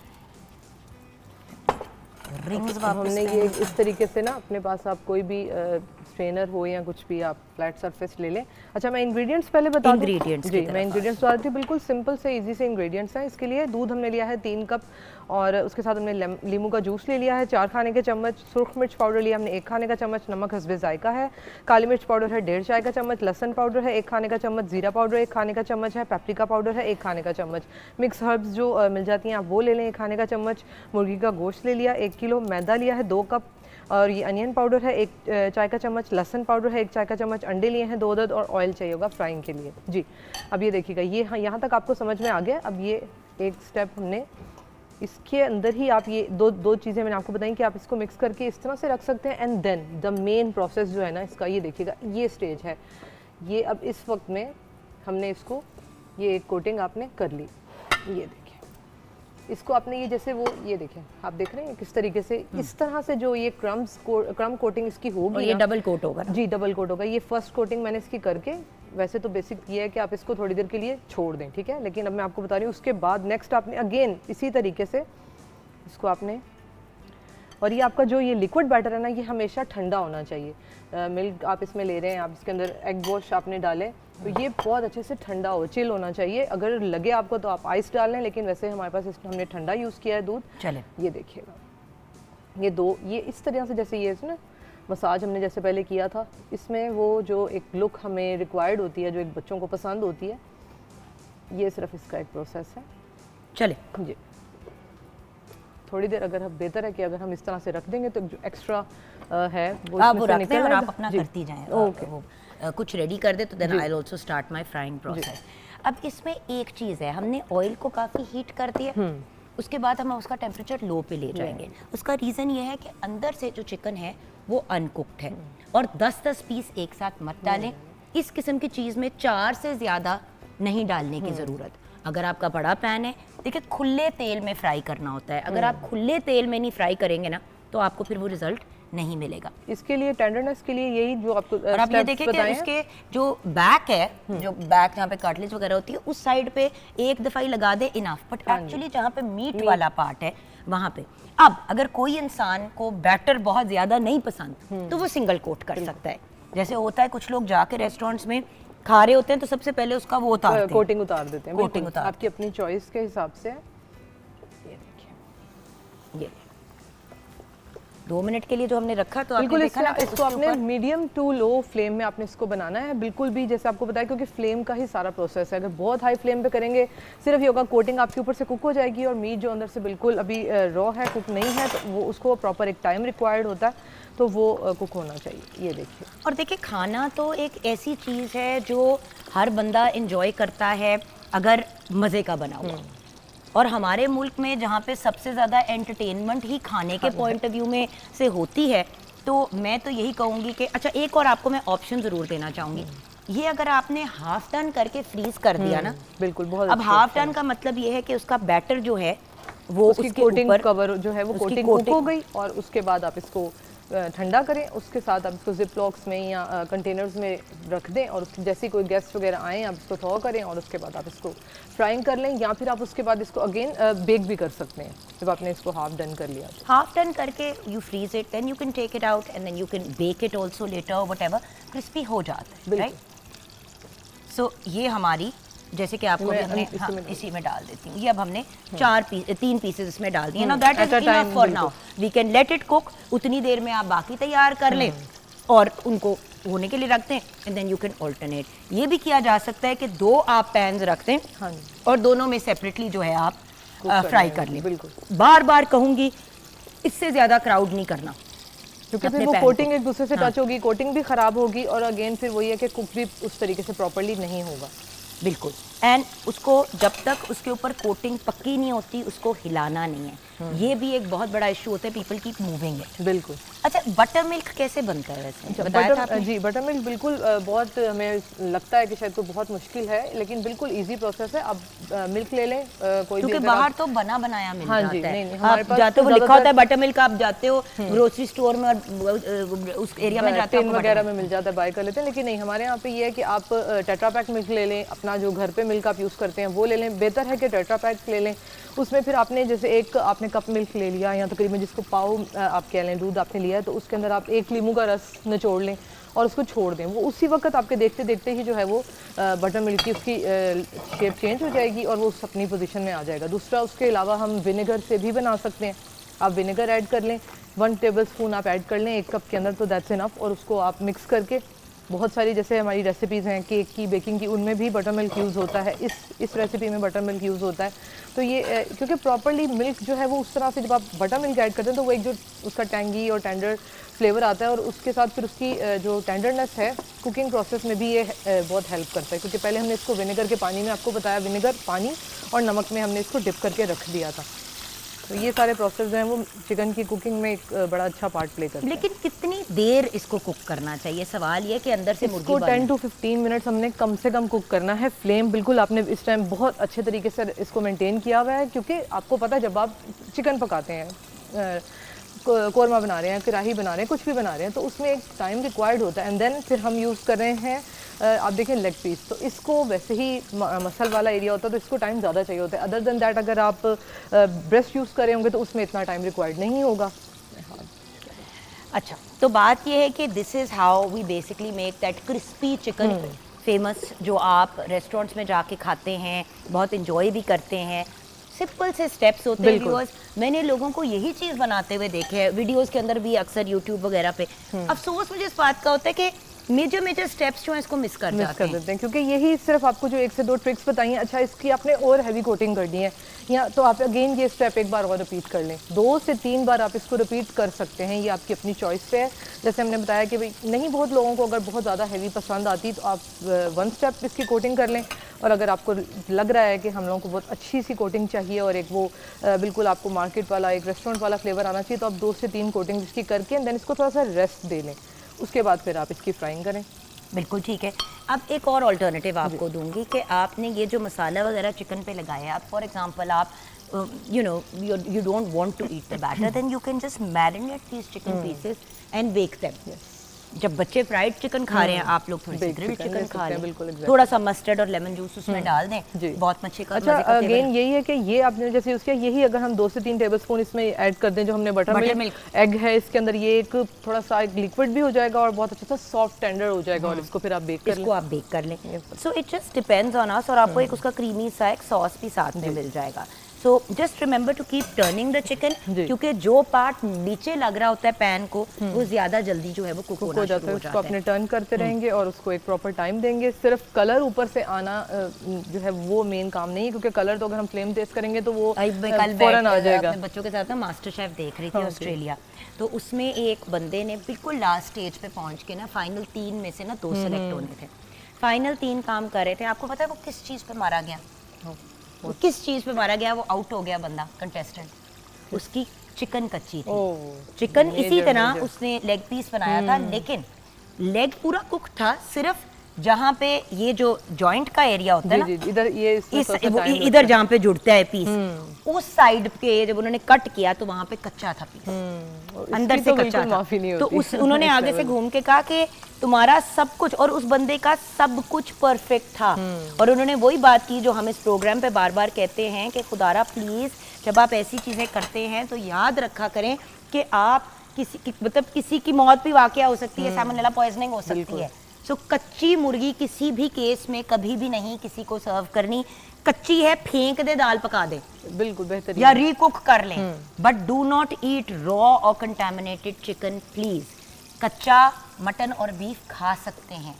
रिंग्स हमने ये इस तरीके से ना, अपने पास आप कोई भी स्ट्रेनर हो या कुछ भी आप फ्लैट सरफेस ले लें। अच्छा, मैं इंग्रेडिएंट्स पहले बता दूं। इंग्रेडिएंट्स जी, मैं इंग्रेडिएंट्स बता देती हूँ। बिल्कुल सिंपल से इजी से इंग्रेडिएंट्स हैं। इसके लिए दूध हमने लिया है 3 कप, और उसके साथ हमने नींबू का जूस ले लिया है 4 खाने के चम्मच, सुरख मिर्च पाउडर लिया हमने 1 खाने का चम्मच, नमक हस्बे जायका है, काली मिर्च पाउडर है 1.5 चाय का चम्मच, लहसुन पाउडर है 1 खाने का चम्मच, जीरा पाउडर 1 खाने का चम्मच है, पेपरिका पाउडर है 1 खाने का चम्मच, मिक्स हर्ब्स जो मिल जाती हैं आप वो ले लें 1 खाने का चम्मच, मुर्गी का गोश्त ले लिया 1 किलो, मैदा लिया है 2 कप, और ये अनियन पाउडर है 1 चाय का चम्मच, लहसुन पाउडर है 1 चाय का चम्मच, अंडे लिए हैं 2 अदद, और ऑयल चाहिए होगा फ्राइंग के लिए। जी, अब ये देखिएगा, ये यहाँ तक आपको समझ में आ गया। अब ये एक स्टेप हमने इसके अंदर ही, आप ये दो चीज़ें मैंने आपको बताई कि आप इसको मिक्स करके इस तरह से रख सकते हैं। And then the main process जो है ना इसका, ये देखिएगा, ये स्टेज है। ये अब इस वक्त में हमने इसको, ये एक कोटिंग आपने कर ली, ये देखिए, इसको आपने ये जैसे वो, ये देखें, आप देख रहे हैं किस तरीके से इस तरह से जो ये क्रम कोटिंग इसकी होगी, ये डबल कोट होगा। जी, डबल कोट होगा। ये फर्स्ट कोटिंग मैंने इसकी करके, वैसे तो बेसिक ये है कि आप इसको थोड़ी देर के लिए छोड़ दें, ठीक है, लेकिन अब मैं आपको बता रही हूँ उसके बाद नेक्स्ट आपने अगेन इसी तरीके से इसको आपने, और ये आपका जो ये लिक्विड बैटर है ना, ये हमेशा ठंडा होना चाहिए। मिल्क आप इसमें ले रहे हैं, आप इसके अंदर एग वॉश आपने डाले, तो ये बहुत अच्छे से ठंडा हो, चिल होना चाहिए। अगर लगे आपको तो आप आइस डाल लें, लेकिन वैसे हमारे पास हमने ठंडा यूज़ किया है दूध। चले, ये देखिएगा, ये इस तरह से जैसे ये ना मसाज हमने जैसे पहले किया था, इसमें वो जो एक लुक हमें रिक्वायर्ड होती है, जो एक बच्चों को पसंद होती है, ये सिर्फ इसका एक प्रोसेस है। चले जी, थोड़ी देर अगर हम, बेहतर है कि अगर हम इस तरह से रख देंगे तो जो एक्स्ट्रा है वो आप इसमें से रखते हैं और निकल आप अपना करती जाएं। ओके, वो कुछ रेडी कर दे तो then I will also start my frying process. अब इसमें एक चीज़ है, हमने ऑयल को काफ़ी हीट कर दिया, उसके बाद हम उसका टेम्परेचर लो पे ले जाएंगे। उसका रीज़न ये है कि अंदर से जो चिकन है वो अनकुक्ड है, और 10-10 पीस एक साथ मत डालें। इस किस्म की चीज़ में 4 से ज़्यादा नहीं डालने की ज़रूरत। अगर आपका बड़ा पैन है, देखिए खुले तेल में फ्राई करना होता है। अगर आप खुले तेल में नहीं फ्राई करेंगे ना, तो आपको फिर वो रिजल्ट नहीं मिलेगा। इसके लिए टेंडरनेस के लिए यही जो आपको और आप ये देखिए कि उसके जो बैक है, जो बैक जहाँ पे कार्टिलेज वगैरह होती है, उस साइड पे एक दफ़ा ही लगा दे इनफ, बट एक्चुअली जहाँ पे मीट वाला पार्ट है वहाँ पे। अब अगर कोई इंसान को बैटर बहुत ज़्यादा नहीं पसंद तो वो सिंगल कोट कर सकता है। जैसे होता है कुछ लोग जाके रेस्टोरेंट्स में खा रहे होते हैं तो सबसे पहले उसका वो कोटिंग उतार देते हैं। कोटिंग उतार, आपकी अपनी चॉइस के हिसाब से। ये देखिए, ये 2 मिनट के लिए जो हमने रखा, तो बिल्कुल इसको आपने मीडियम टू लो फ्लेम में आपने इसको बनाना है। बिल्कुल भी जैसे आपको बताया, क्योंकि फ्लेम का ही सारा प्रोसेस है। अगर बहुत हाई फ्लेम पे करेंगे, सिर्फ ये होगा कोटिंग आपके ऊपर से कुक हो जाएगी, और मीट जो अंदर से बिल्कुल अभी रॉ है, कुक नहीं है, तो वो उसको प्रॉपर एक टाइम रिक्वायर्ड होता है, तो वो कुक होना चाहिए। ये देखिए, और देखिए खाना तो एक ऐसी चीज़ है जो हर बंदा इंजॉय करता है अगर मज़े का बना हुआ। और हमारे मुल्क में जहाँ पे सबसे ज़्यादा एंटरटेनमेंट ही खाने के पॉइंट ऑफ व्यू में से होती है, तो मैं तो यही कहूँगी कि अच्छा, एक और आपको मैं ऑप्शन ज़रूर देना चाहूँगी। ये अगर आपने हाफ टन करके फ्रीज कर दिया ना, बिल्कुल बहुत, अब हाफ टन का मतलब ये है कि उसका बैटर जो है वो उसकी कोटिंग कवर जो है वो कोटिंग कुक हो गई, और उसके बाद आप इसको ठंडा करें। उसके साथ आप इसको जिप लॉक्स में या कंटेनर्स में रख दें, और जैसे कोई गेस्ट वगैरह आए आप इसको थॉ करें, और उसके बाद आप इसको फ्राइंग कर लें, या फिर आप उसके बाद इसको अगेन बेक भी कर सकते हैं जब आपने इसको हाफ डन कर लिया। हाफ डन करके you freeze it, then you can take it out and then you can bake it also later, whatever, crispy हो जाता है, राइट। सो ये हमारी, जैसे कि आपको इसी में डाल देती हूँ। ये अब हमने 3 पीसेस इसमें डाल दिए ना, that is enough for now. We can let it cook. उतनी देर में आप बाकी तैयार कर लें और उनको होने के लिए रख दें, and then you can alternate. ये भी किया जा सकता है कि 2 आप पैन्स रख दें और दोनों में सेपरेटली जो है आप फ्राई कर लें। बिल्कुल, बार बार कहूँगी, इससे ज़्यादा क्राउड नहीं करना, क्योंकि फिर वो कोटिंग एक दूसरे से टच होगी, कोटिंग भी ख़राब होगी, और अगेन फिर वही है कि कुक भी उस तरीके से प्रॉपर्ली नहीं होगा। बिल्कुल। एंड उसको जब तक उसके ऊपर कोटिंग पक्की नहीं होती, उसको हिलाना नहीं है। ये भी एक बहुत बड़ा इशू होता है, पीपल कीप मूविंग इट। बिल्कुल। अच्छा, बटर मिल्क कैसे बनता है वैसे? जी, बटर मिल्क बिल्कुल बहुत हमें लगता है कि शायद तो बहुत मुश्किल है, लेकिन बिल्कुल इजी प्रोसेस है। आप मिल्क ले लें कोई भी, क्योंकि बाहर तो बना बनाया मिल जाता है। नहीं, हमारे पास जाते हो लिखा होता है बटर मिल्क, आप जाते हो ग्रोसरी स्टोर में और उस एरिया में जाते हो वगैरह में मिल जाता है, बाय कर लेते हैं। लेकिन नहीं, हमारे यहाँ पे ये है कि आप टेट्रा पैक मिल्क ले लें, अपना जो घर पे मिल्क आप यूज़ करते हैं वो ले लें, बेहतर है कि टेट्रा पैक ले लें। उसमें फिर आपने जैसे एक आपने कप मिल्क ले लिया या तकरीबन जिसको पाव आप कह लें दूध आपने लिया है, तो उसके अंदर आप 1 लीमू का रस निचोड़ लें और उसको छोड़ दें। वो उसी वक्त आपके देखते देखते ही जो है वो बटर मिल्क की उसकी शेप चेंज हो जाएगी और वो उस अपनी पोजीशन में आ जाएगा। दूसरा, उसके अलावा हम विनेगर से भी बना सकते हैं। आप विनेगर ऐड कर लें, 1 टेबलस्पून आप ऐड कर लें 1 कप के अंदर, तो दैट्स इनफ। और उसको आप मिक्स करके बहुत सारी जैसे हमारी रेसिपीज़ हैं केक की, बेकिंग की, उनमें भी बटर मिल्क यूज़ होता है। इस रेसिपी में बटर मिल्क यूज़ होता है। तो ये क्योंकि प्रॉपर्ली मिल्क जो है वो उस तरह से जब आप बटर मिल्क ऐड करते हैं तो वो एक जो उसका टैंगी और टेंडर फ्लेवर आता है और उसके साथ फिर उसकी जो टेंडरनेस है कुकिंग प्रोसेस में भी ये बहुत हेल्प करता है। क्योंकि पहले हमने इसको विनेगर के पानी में, आपको बताया, विनेगर, पानी और नमक में हमने इसको डिप करके रख दिया था। तो ये सारे प्रोसेस जो हैं वो चिकन की कुकिंग में एक बड़ा अच्छा पार्ट प्ले करते हैं। लेकिन कितनी देर इसको कुक करना चाहिए? सवाल ये कि अंदर से इसको 10 to 15 मिनट्स हमने कम से कम कुक करना है। फ्लेम बिल्कुल आपने इस टाइम बहुत अच्छे तरीके से इसको मेंटेन किया हुआ है, क्योंकि आपको पता है जब आप चिकन पकाते हैं, कोरमा बना रहे हैं, कढ़ाई बना रहे हैं, कुछ भी बना रहे हैं, तो उसमें एक टाइम रिक्वायर्ड होता है। एंड देन फिर हम यूज़ कर रहे हैं आप देखें लेग पीस, तो इसको वैसे ही मसल वाला एरिया होता है तो इसको टाइम ज़्यादा चाहिए होता है। अदर देन दैट अगर आप ब्रेस्ट यूज़ कर रहे होंगे तो उसमें इतना टाइम रिक्वायर्ड नहीं होगा। अच्छा, तो बात ये है कि this is how we basically make that crispy chicken famous, जो आप रेस्टोरेंट्स में जाके खाते हैं, बहुत इंजॉय भी करते हैं। सिंपल से स्टेप्स होते हैं व्यूअर्स। मैंने लोगों को यही चीज़ बनाते हुए देखे हैं वीडियोस के अंदर भी, अक्सर यूट्यूब वगैरह पे। अफसोस मुझे इस बात का होता है कि मेजर स्टेप्स जो हैं इसको मिस कर देते हैं, क्योंकि यही सिर्फ आपको जो 1 से 2 ट्रिक्स बताई हैं। अच्छा, इसकी आपने और हैवी कोटिंग करनी है या तो आप अगेन ये स्टेप एक बार और रिपीट कर लें। 2 से 3 बार आप इसको रिपीट कर सकते हैं, ये आपकी अपनी चॉइस पे है। जैसे हमने बताया कि भाई नहीं, बहुत लोगों को अगर बहुत ज़्यादा हैवी पसंद आती तो आप 1 स्टेप इसकी कोटिंग कर लें, और अगर आपको लग रहा है कि हम लोगों को बहुत अच्छी सी कोटिंग चाहिए और एक वो बिल्कुल आपको मार्केट वाला, एक रेस्टोरेंट वाला फ्लेवर आना चाहिए, तो आप 2 से 3 कोटिंग इसकी करके एंड देन इसको थोड़ा सा रेस्ट दे लें। उसके बाद फिर आप इसकी फ्राइंग करें। बिल्कुल ठीक है। अब एक और अल्टरनेटिव आपको दूंगी कि आपने ये जो मसाला वगैरह चिकन पे लगाया, आप फॉर एग्जांपल आप you don't want to eat the batter, then you can just marinate these chicken pieces and bake them. जब बच्चे फ्राइड चिकन खा रहे हैं, आप लोग थोड़ी सी ग्रिल्ड चिकन खा रहे हैं, थोड़ा सा मस्टर्ड और लेमन जूस उसमें डाल दें, बहुत मच्छी का। अच्छा, अगेन यही है कि ये आपने जैसे यूज़ किया, यही अगर हम 2 से 3 टेबलस्पून इसमें ऐड कर दें जो हमने बटर मिल्क, एग है इसके अंदर, ये एक थोड़ा सा एक लिक्विड भी हो जाएगा और बहुत अच्छा सा सॉफ्ट टेंडर हो जाएगा, और इसको फिर आप बेक कर लें। So it just depends on us, और आपको एक उसका क्रीमी सा एक सॉस भी साथ में मिल जाएगा। So just remember to keep turning the chicken, क्योंकि जो पार्ट नीचे लग रहा होता है पैन को वो ज्यादा जल्दी जो है वो कुक हो जाता है। उसको अपने टर्न करते रहेंगे और उसको एक प्रॉपर टाइम देंगे। सिर्फ कलर ऊपर से आना जो है वो मेन काम नहीं है, क्योंकि कलर तो अगर हम फ्लेम तेज करेंगे तो वो फौरन आ जाएगा। अपने बच्चों के साथ ना मास्टर शेफ देख रही थी ऑस्ट्रेलिया, तो उसमें एक बंदे ने बिल्कुल लास्ट स्टेज पे पहुंच के ना फाइनल 3 में से ना 2 सेलेक्ट होने थे। फाइनल 3 काम कर रहे थे। आपको पता है वो किस चीज़ पे मारा गया? वो किस चीज़ पे मारा गया? वो आउट हो गया बंदा, कंटेस्टेंट। उसकी चिकन कच्ची थी। चिकन इसी तरह उसने लेग पीस बनाया था, लेकिन लेग पूरा कुक था, सिर्फ जहाँ पे ये जो जॉइंट का एरिया होता है ना, इधर जहाँ पे जुड़ता है पीस, उस साइड पे जब उन्होंने कट किया तो वहाँ पे कच्चा था पीस, अंदर से कच्चा था। तो उन्होंने आगे से घूम के कहा कि तुम्हारा सब कुछ, और उस बंदे का सब कुछ परफेक्ट था। और उन्होंने वही बात की जो हम इस प्रोग्राम पे बार बार कहते हैं कि खुदारा प्लीज जब आप ऐसी चीजें करते हैं तो याद रखा करें कि आप किसी की मौत भी वाकया हो सकती है, सैल्मोनेला पॉइजनिंग हो सकती है। सो कच्ची मुर्गी किसी भी केस में कभी भी नहीं किसी को सर्व करनी। कच्ची है, फेंक दे, दाल पका दे, बिल्कुल बेहतरीन, या रीकुक कर लें, but do not eat raw और कंटामिनेटेड चिकन प्लीज। कच्चा मटन और बीफ खा सकते हैं,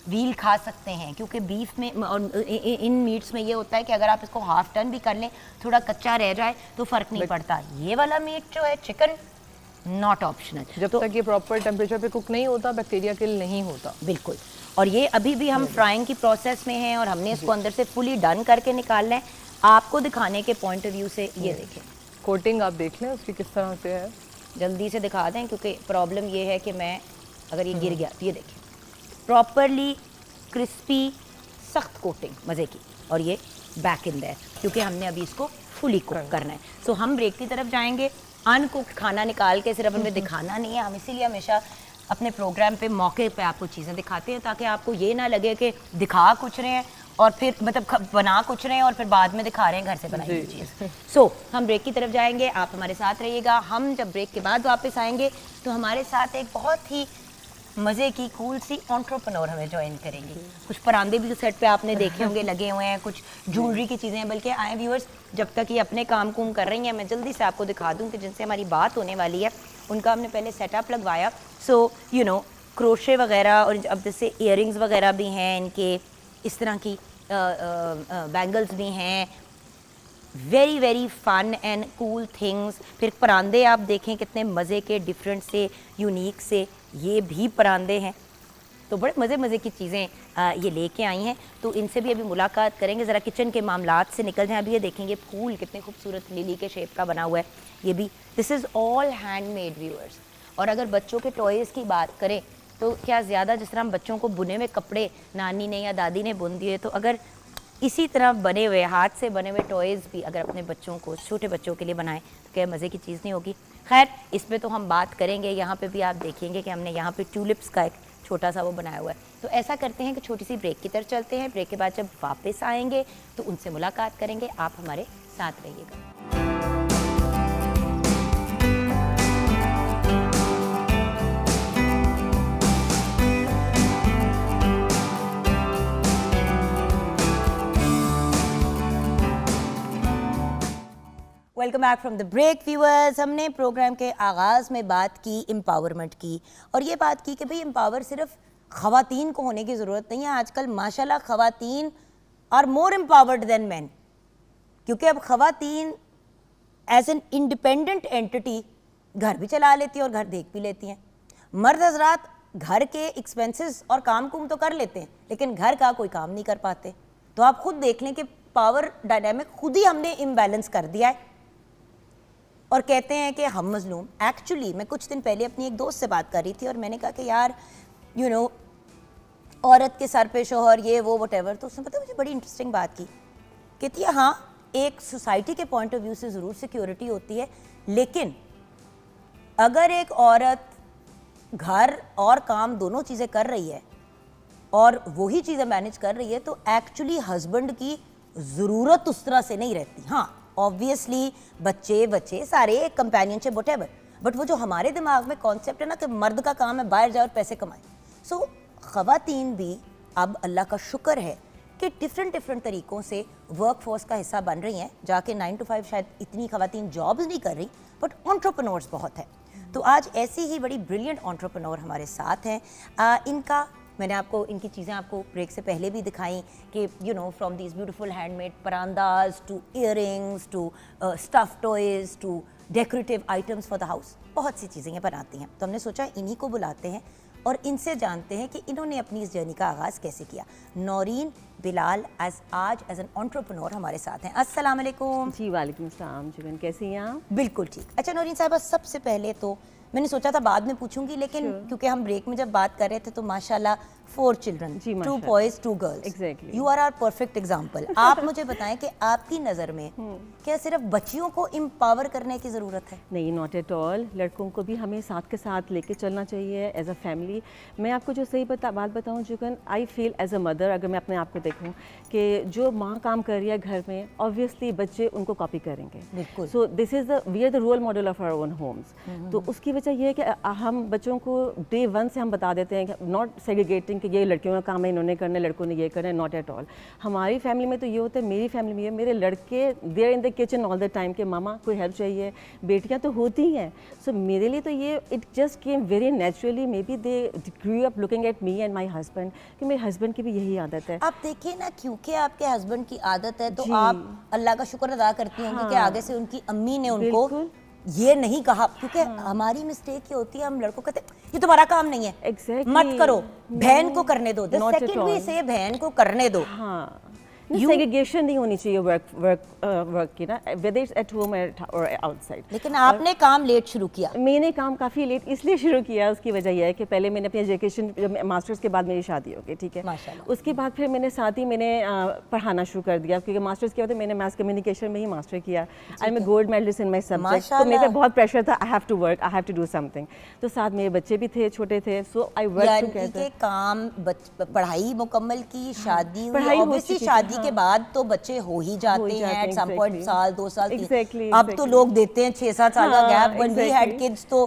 व्हील खा सकते हैं, क्योंकि बीफ में और इन मीट्स में ये होता है कि अगर आप इसको हाफ टर्न भी कर लें, थोड़ा कच्चा रह जाए तो फर्क नहीं पड़ता। ये वाला मीट जो है चिकन, नॉट ऑप्शनल। जब तक ये प्रॉपर टेम्परेचर पे कुक नहीं होता, बैक्टीरिया किल नहीं होता। बिल्कुल। और ये अभी भी हम फ्राइंग की प्रोसेस में हैं और हमने इसको अंदर से फुली डन करके निकालना है। आपको दिखाने के पॉइंट ऑफ व्यू से ये देखें, कोटिंग आप देख लें उसकी किस तरह से है, जल्दी से दिखा दें, क्योंकि प्रॉब्लम ये है कि मैं अगर ये गिर गया तो ये देखें, प्रॉपरली क्रिस्पी सख्त कोटिंग मज़े की, और ये बैक इन देयर, क्योंकि हमने अभी इसको फुली कुक करना है। सो हम ब्रेक की तरफ जाएंगे। अनकुक्ड खाना निकाल के सिर्फ हमें दिखाना नहीं है, हम इसीलिए हमेशा अपने प्रोग्राम पे मौके पे आपको चीज़ें दिखाते हैं, ताकि आपको ये ना लगे कि दिखा कुछ रहे हैं और फिर मतलब बना कुछ रहे हैं और फिर बाद में दिखा रहे हैं घर से बनाई हुई चीज़। सो हम ब्रेक की तरफ जाएंगे, आप हमारे साथ रहिएगा। हम जब ब्रेक के बाद वापस आएंगे तो हमारे साथ एक बहुत ही मज़े की कूल सी एंटरप्रेन्योर हमें ज्वाइन करेंगी। कुछ परांदे भी सेट पे आपने देखे होंगे लगे हुए हैं, कुछ ज्वेलरी की चीज़ें हैं। बल्कि आए व्यूअर्स, जब तक ये अपने काम कुम कर रही हैं, मैं जल्दी से आपको दिखा दूँ कि जिनसे हमारी बात होने वाली है उनका हमने पहले सेटअप लगवाया। सो यू नो क्रोशे वगैरह, और अब जैसे इयररिंग्स वगैरह भी हैं इनके, इस तरह की बैंगल्स भी हैं, very very fun and cool things. फिर परांदे आप देखें कितने मज़े के, डिफरेंट से, यूनिक से, ये भी परांदे हैं। तो बड़े मज़े की चीज़ें ये लेके आई हैं। तो इनसे भी अभी मुलाकात करेंगे। ज़रा किचन के मामलात से निकल जाएं। अभी ये देखेंगे फूल कितने खूबसूरत लिली के शेप का बना हुआ है। ये भी this is all handmade viewers. और अगर बच्चों के टॉयज़ की बात करें तो क्या ज़्यादा, जिस तरह हम बच्चों को बुने हुए कपड़े नानी ने या दादी ने बुन दिए, तो अगर इसी तरह बने हुए, हाथ से बने हुए टॉयज़ भी अगर अपने बच्चों को, छोटे बच्चों के लिए बनाएं तो क्या मज़े की चीज़ नहीं होगी। खैर, इस पे तो हम बात करेंगे। यहाँ पे भी आप देखेंगे कि हमने यहाँ पे ट्यूलिप्स का एक छोटा सा वो बनाया हुआ है। तो ऐसा करते हैं कि छोटी सी ब्रेक की तरफ चलते हैं। ब्रेक के बाद जब वापस आएंगे तो उनसे मुलाकात करेंगे। आप हमारे साथ रहिएगा। Welcome back from the break viewers. हमने प्रोग्राम के आगाज़ में बात की एम्पावरमेंट की, और ये बात की कि भाई एम्पावर सिर्फ ख़वातीन को होने की ज़रूरत नहीं है। आजकल माशाल्लाह ख़वातीन are more empowered than man, क्योंकि अब ख़वातीन एज एन इंडिपेंडेंट एंटिटी घर भी चला लेती हैं और घर देख भी लेती हैं। मर्द हजरात घर के एक्सपेंसेस और काम कुम तो कर लेते हैं, लेकिन घर का कोई काम नहीं कर पाते। तो आप खुद देख लें कि पावर डायनामिक खुद ही हमने इम्बैलेंस कर दिया है। और कहते हैं कि हम मजलूम। एक्चुअली मैं कुछ दिन पहले अपनी एक दोस्त से बात कर रही थी और मैंने कहा कि यार यू नो औरत के सर पे शोहर, ये वो व्हाटएवर। तो उसने पता मुझे बड़ी इंटरेस्टिंग बात की। कहती है हाँ, एक सोसाइटी के पॉइंट ऑफ व्यू से ज़रूर सिक्योरिटी होती है, लेकिन अगर एक औरत घर और काम दोनों चीज़ें कर रही है और वही चीज़ें मैनेज कर रही है, तो एक्चुअली हस्बैंड की ज़रूरत उस तरह से नहीं रहती। हाँ, ऑब्वियसली बच्चे सारे कंपेनियनशिप व्हाटएवर, बट वो जो हमारे दिमाग में कॉन्सेप्ट है ना कि मर्द का काम है बाहर जाए और पैसे कमाए। सो ख़वातीन भी अब अल्लाह का शुक्र है कि डिफरेंट तरीक़ों से वर्कफोर्स का हिस्सा बन रही हैं। जाके 9 to 5 शायद इतनी ख़वातीन जॉब्स नहीं कर रही, बट एंटरप्रेन्योर्स बहुत है। तो आज ऐसी ही बड़ी ब्रिलियंट एंटरप्रेन्योर हमारे साथ हैं। इनका मैंने आपको इनकी चीज़ें आपको ब्रेक से पहले भी दिखाई कि you know from these beautiful handmade परांदाज to earrings to stuff toys to decorative items for the house, बहुत सी चीज़ें ये बनाती हैं। तो हमने सोचा इन्हीं को बुलाते हैं और इनसे जानते हैं कि इन्होंने अपनी इस जर्नी का आगाज़ कैसे किया। नौरीन बिलाल आज एज एन एंटरप्रेन्योर हमारे साथ हैं। अस्सलाम वालेकुम। जी वालेकुम सलाम जुगन, कैसी हैं आप? बिल्कुल ठीक। अच्छा नौरीन साहिबा, सबसे पहले तो मैंने सोचा था बाद में पूछूंगी, लेकिन क्योंकि हम ब्रेक में जब बात कर रहे थे तो माशाल्लाह 4 children, 2 boys 2 girls, exactly you are are perfect example. आप मुझे बताएं कि आपकी नज़र में क्या सिर्फ बच्चियों को एम्पावर करने की ज़रूरत है? नहीं, नॉट एट ऑल। लड़कों को भी हमें साथ के साथ लेके चलना चाहिए एज अ फैमिली। मैं आपको जो सही बात बताऊँ Jugan, I feel as a mother, अगर मैं अपने आप को देखूँ कि जो माँ काम कर रही है घर में, ऑब्वियसली बच्चे उनको कॉपी करेंगे। बिल्कुल। So this is we are the role model of our own homes. तो उसकी वजह ये है कि हम बच्चों को डे 1 से हम बता देते हैं कि नॉट सेग्रीगेटिंग कि ये लड़कियों का काम है, इन्होंने करना है, लड़कों ने ये करना है, नॉट एट ऑल। हमारी फैमिली में तो ये होता है, मेरी फैमिली में मेरे लड़के there in the kitchen all the time कि मामा कोई हेल्प चाहिए। बेटियां तो होती हैं। सो मेरे लिए तो ये it just came very naturally. May be they grew up looking at me and my husband, कि मेरे हस्बैंड की भी यही आदत है। आप देखिए ना, क्योंकि आपके हस्बैंड की आदत है तो आप अल्लाह का शुक्र अदा करती होंगी कि आगे से उनकी अम्मी ने उनको ये नहीं कहा, क्योंकि हमारी मिस्टेक ये होती है, हम लड़कों कहते ये तुम्हारा काम नहीं है, exactly. मत करो, बहन को करने दो। द सेकंड वी से बहन को करने दो, हाँ सेग्रीगेशन नहीं होनी चाहिए वर्क की ना, वेदर इट्स एट होम और आउटसाइड। लेकिन आपने काम लेट शुरू किया। मैंने काम काफ़ी लेट इसलिए शुरू किया, उसकी वजह यह है कि पहले मैंने अपनी एजुकेशन, मास्टर्स के बाद मेरी शादी हो गई, ठीक है, उसके बाद फिर मैंने साथ ही मैंने पढ़ाना शुरू कर दिया, क्योंकि मास्टर्स किया था मैंने मैथ कम्युनिकेशन में ही मास्टर किया। I am a gold medalist in my subject, तो मेरे पे बहुत प्रेशर था, I have to work, I have to do something. तो साथ मेरे बच्चे भी थे, छोटे थे, सो आई वर्क टुगेदर। काम, पढ़ाई मुकम्मल की, शादी हुई, शादी के बाद तो बच्चे हो ही जाते हैं एट सम पॉइंट, साल 2 साल 3। अब तो लोग देते हैं 6-7 साल का gap, when we had kids तो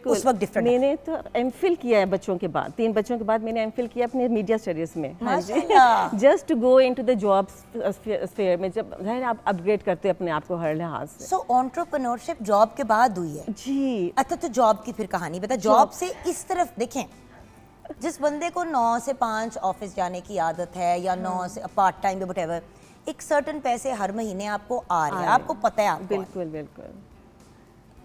उस वक्त डिफरेंट। मैंने तो एमफिल किया है बच्चों के बाद, 3 बच्चों के बाद मैंने एमफिल किया अपने मीडिया स्टडीज में, just to go into the job sphere में, जब आप अपग्रेड करते हैं अपने आप को हर लिहाज से। सो एंटरप्रेन्योरशिप जॉब के बाद हुई है जी। अच्छा, तो जॉब की फिर कहानी बता। जॉब से इस तरफ देखें, जिस बंदे को 9 से 5 ऑफिस जाने की आदत है, या 9 से पार्ट टाइम पे व्हाटएवर, एक सर्टेन पैसे हर महीने आपको आ रहे हैं, आपको पता है, आपको बिल्कुल बिल्कुल।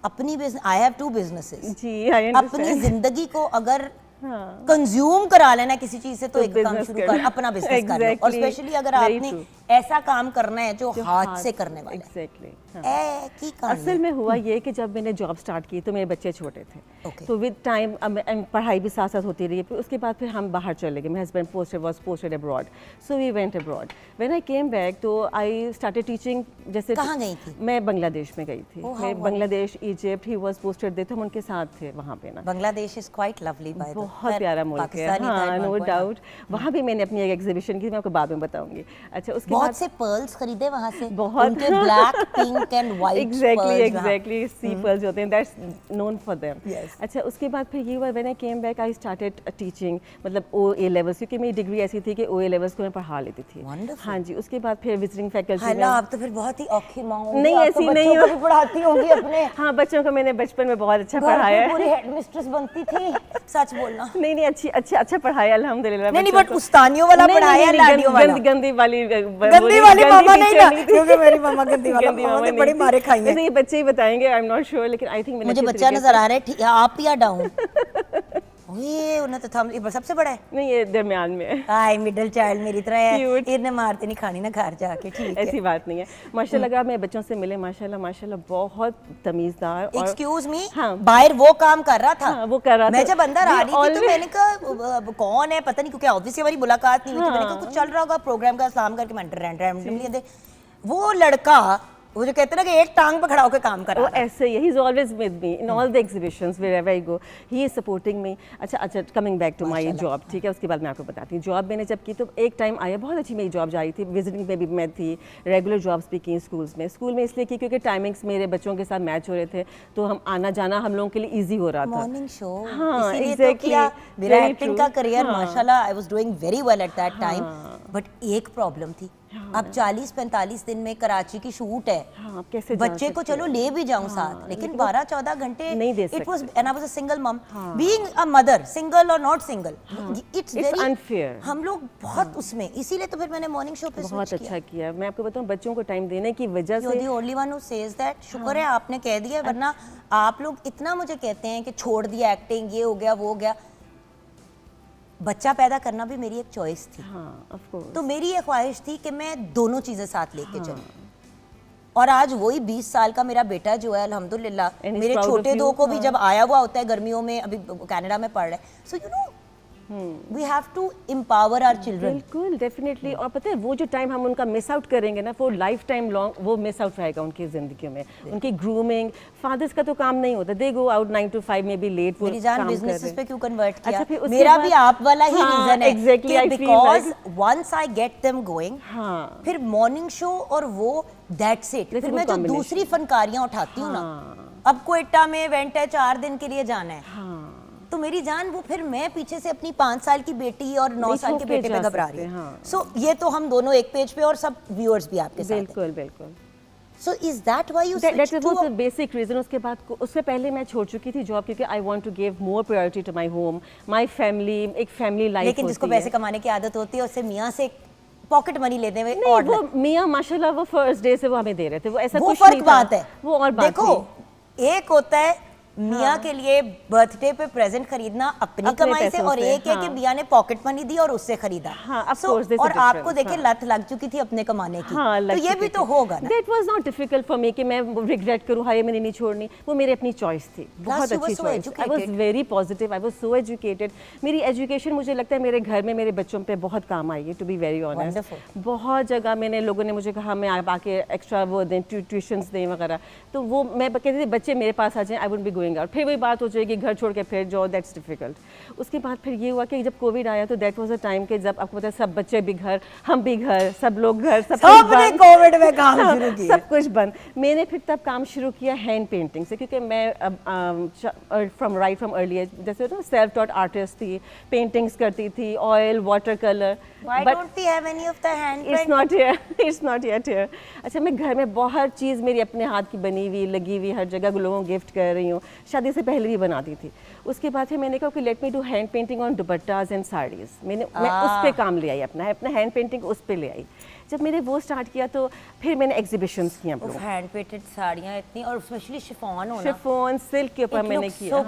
अपनी बिजनेस, आई हैव 2 बिजनेसेस जी, अपनी जिंदगी को अगर कंज्यूम करा लेना किसी चीज से, तो एक काम शुरू कर, अपना बिजनेस कर लो। और स्पेशली अगर आपने ऐसा काम करना है जो हाथ से करने वाला है। एग्जैक्टली। असल में हुआ ये कि जब मैंने जॉब स्टार्ट की तो मेरे बच्चे छोटे थे, तो विद टाइम पढ़ाई भी साथ साथ होती रही। फिर उसके बाद फिर हम बाहर चले गए, my husband posted abroad, so we went abroad. When I came back तो आई स्टार्टेड टीचिंग। जैसे कहाँ गई थी? मैं बांग्लादेश में गई थी। मैं Bangladesh, Egypt, he was posted थे, हम उनके साथ थे वहाँ पे ना। Bangladesh is quite lovely bye the वे, बहुत प्यारा मुल्क है, हाँ, नो डाउट। वहाँ भी मैंने अपनी एक एग्जीबिशन की, मैं आपको बाद में बताऊंगी। अच्छा, उसके बहुत से पर्ल्स खरीदे वहाँ से, बहुत, उनके black, pink and white exactly sea pearls होते हैं, दैट्स नोन फॉर देम। अच्छा, उसके बाद फिर ये हुआ, when I came back I started teaching, मतलब OA लेवल्स, क्योंकि मेरी डिग्री ऐसी थी कि OA लेवल्स को मैं पढ़ा लेती थी। हाँ जी। उसके बाद फिर विजिटिंग फैकल्टी में। आप तो फिर बहुत ही औखी माँ होंगी, नहीं ऐसी नहीं हो, पढ़ाती होंगी अपने। हाँ, बच्चों को मैंने बचपन में बहुत अच्छा पढ़ाया है। पूरी हेडमिस्ट्रेस बनती थी, सच बोलना। नहीं, अच्छा पढ़ाया अल्हम्दुलिल्लाह। नहीं, बट उस्तानियों वाला पढ़ाया, लाडियों वाला। गंदी वाली मामा नहीं ना, क्योंकि मेरी मामा गंदी वाला, बड़ी मारे खाई हैं। ये बच्चे ही बताएंगे, आई एम नॉट श्योर, लेकिन आई थिंक मुझे बच्चा नजर आ रहा है, आप या डाउन? ये उन्हें तो थम सबसे बड़ा है। नहीं, ये दरमियान में है। आई मिडिल चाइल्ड मेरी तरह है, इन्हें मारते नहीं खानी ना घर जाके, ठीक है। ऐसी बात नहीं है माशाल्लाह। अगर मैं बच्चों से मिले, माशाल्लाह बहुत तमीज़दार। एक्सक्यूज मी, बाहर वो काम कर रहा था, वो कर रहा था। मैं जब अंदर आ रही थी तो मैंने कहा कौन है, पता नहीं, क्योंकि ऑब्वियसली हमारी मुलाकात नहीं हुई थी। मैंने कहा कुछ चल रहा होगा प्रोग्राम का, सलाम करके मैं रैंडमली वो लड़का, वो जो कहते हैं ना कि एक टांग पे खड़ा होकर काम कर रहा है, ऐसे ही, he is always with me in all the exhibitions wherever I go, he is supporting me. अच्छा, coming back to my job, ठीक है, उसके बाद मैं आपको बताती हूँ। जॉब मैंने जब की तो एक टाइम आया, बहुत अच्छी मेरी जॉब जा रही थी, विजिटिंग में भी मैं थी, रेगुलर जॉब्स भी की स्कूल में इसलिए की क्योंकि टाइमिंग्स मेरे बच्चों के साथ मैच हो रहे थे, तो हम आना जाना हम लोगों के लिए ईजी हो रहा था। मॉर्निंग शो, हाँ, एग्जैक्टली। मेरा एक्टिंग का करियर माशाल्लाह, I was doing very well at that time, but एक प्रॉब्लम थी। अब 40-45 दिन में कराची की शूट है, कैसे बच्चे को चलो ले भी जाऊं साथ, लेकिन 12-14 घंटे नहीं दे सकते। It was, and I was a single मम, बीइंग अ मदर, सिंगल और not single, it's very unfair. हम लोग बहुत उसमें, इसीलिए तो फिर मैंने मॉर्निंग शो पे बहुत अच्छा किया। मैं आपको बताऊं, बच्चों को टाइम देने की वजह से, you are the only one who says that. शुक्र है आपने कह दिया, वरना आप लोग इतना मुझे कहते हैं कि छोड़ दिया एक्टिंग, ये हो गया वो हो गया। बच्चा पैदा करना भी मेरी एक चॉइस थी, ऑफ कोर्स। तो मेरी ये ख्वाहिश थी कि मैं दोनों चीजें साथ लेके चलूं। और आज वही 20 साल का मेरा बेटा जो है अल्हम्दुलिल्लाह, मेरे छोटे दो को भी जब आया हुआ होता है गर्मियों में, अभी कनाडा में पढ़ रहे हैं, so you know we have to empower our children. बिल्कुल, डेफिनेटली। और पता है वो जो टाइम हम उनका मिस आउट करेंगे ना, वो लाइफ टाइम लॉन्ग वो मिस आउट रहेगा उनकी जिंदगी में। उनकी ग्रूमिंग, फादर्स का तो काम नहीं होता, दे गो आउट 9 to 5 में भी लेट, वो मेरी जान बिजनेसेस पे क्यों कन्वर्ट किया? अच्छा, मेरा भी आप वाला ही रीजन है, exactly, because once I get them going, फिर मॉर्निंग शो और वो दैट्स इट। फिर मैं जो दूसरी फनकारियां उठाती हूँ ना, अब क्वेटा में इवेंट है, 4 दिन के लिए जाना है, तो मेरी जान वो फिर मैं पीछे से अपनी 5 साल की बेटी और 9 साल के बेटे पे घबरा रही हूँ। सो ये तो हम दोनों एक पेज पे, और सब व्यूअर्स भी आपके साथ। बिल्कुल। So is that why you switched to? That was the basic reason. उसके बाद, उससे पहले मैं छोड़ चुकी थी जॉब, क्योंकि I want to give more priority to my home, my family, एक family life। लेकिन जिसको पैसे कमाने की आदत होती है, उससे मियाँ से पॉकेट मनी लेते हुए, नहीं, वो मियाँ माशाल्लाह वो फर्स्ट डे से वो हमें दे रहे थे, वो ऐसा वो कुछ नहीं था। फर्क बात है, वो और बात देखो, एक होता है मियाँ के लिए बर्थडे पे प्रेजेंट खरीदना अपनी कमाई से, और एक है कि मियाँ ने पॉकेट मनी दी और उससे खरीदा। और आपको देखिए लत लग चुकी थी अपने कमाने की, तो ये भी तो होगा ना। That was not difficult for me कि मैं रिग्रेट करूँ, हाय मैंने नहीं छोड़नी, वो मेरी अपनी चॉइस थी, बहुत अच्छी choice. I was very positive, I was so educated। मेरी एजुकेशन मुझे लगता है मेरे घर में मेरे बच्चों पे बहुत काम आएगी, टू बी वेरी ऑनेस्ट। बहुत जगह मैंने लोगों ने मुझे कहा मैं आप आके एक्स्ट्रा वो दें, ट्यूशन्स दें वगैरह, तो वो मैं कहती थी बच्चे मेरे पास आ जाएं, I would be going out. फिर वही बात हो जाएगी घर छोड़ के फिर जाओ, दैट्स डिफिकल्ट। उसके बाद फिर ये हुआ कि जब कोविड आया तो दैट वाज अ टाइम कि जब आपको पता है सब बच्चे भी घर, हम भी घर, सब लोग घर, सब कोविड में काम शुरू किया, सब कुछ बंद। मैंने फिर तब काम शुरू किया हैंड पेंटिंग से, क्योंकि मैं फ्रॉम अर्ली एज जैसे ना सेल्फ टॉट आर्टिस्ट थी, पेंटिंग्स करती थी, oil, water colour. Why don't we have any of the hand painting? It's not here. It's not yet here. अच्छा, मैं घर में बहुत चीज़ मेरी अपने हाथ की बनी हुई लगी हुई हर जगह लोगों को गिफ्ट कर रही हूँ। शादी से पहले भी बनाती थी। उसके बाद फिर मैंने कहा कि let me do hand painting on दुपट्टास and saris. मैं उस पे काम ले आई, अपना हैंड पेंटिंग उस पे ले आई। जब मैंने वो स्टार्ट किया तो फिर मैंने एग्जीबिशंस किया। हैंड पेंटेड साड़ियाँ इतनी, और स्पेशली शिफॉन होना, शिफॉन सिल्क के ऊपर मैंने किया।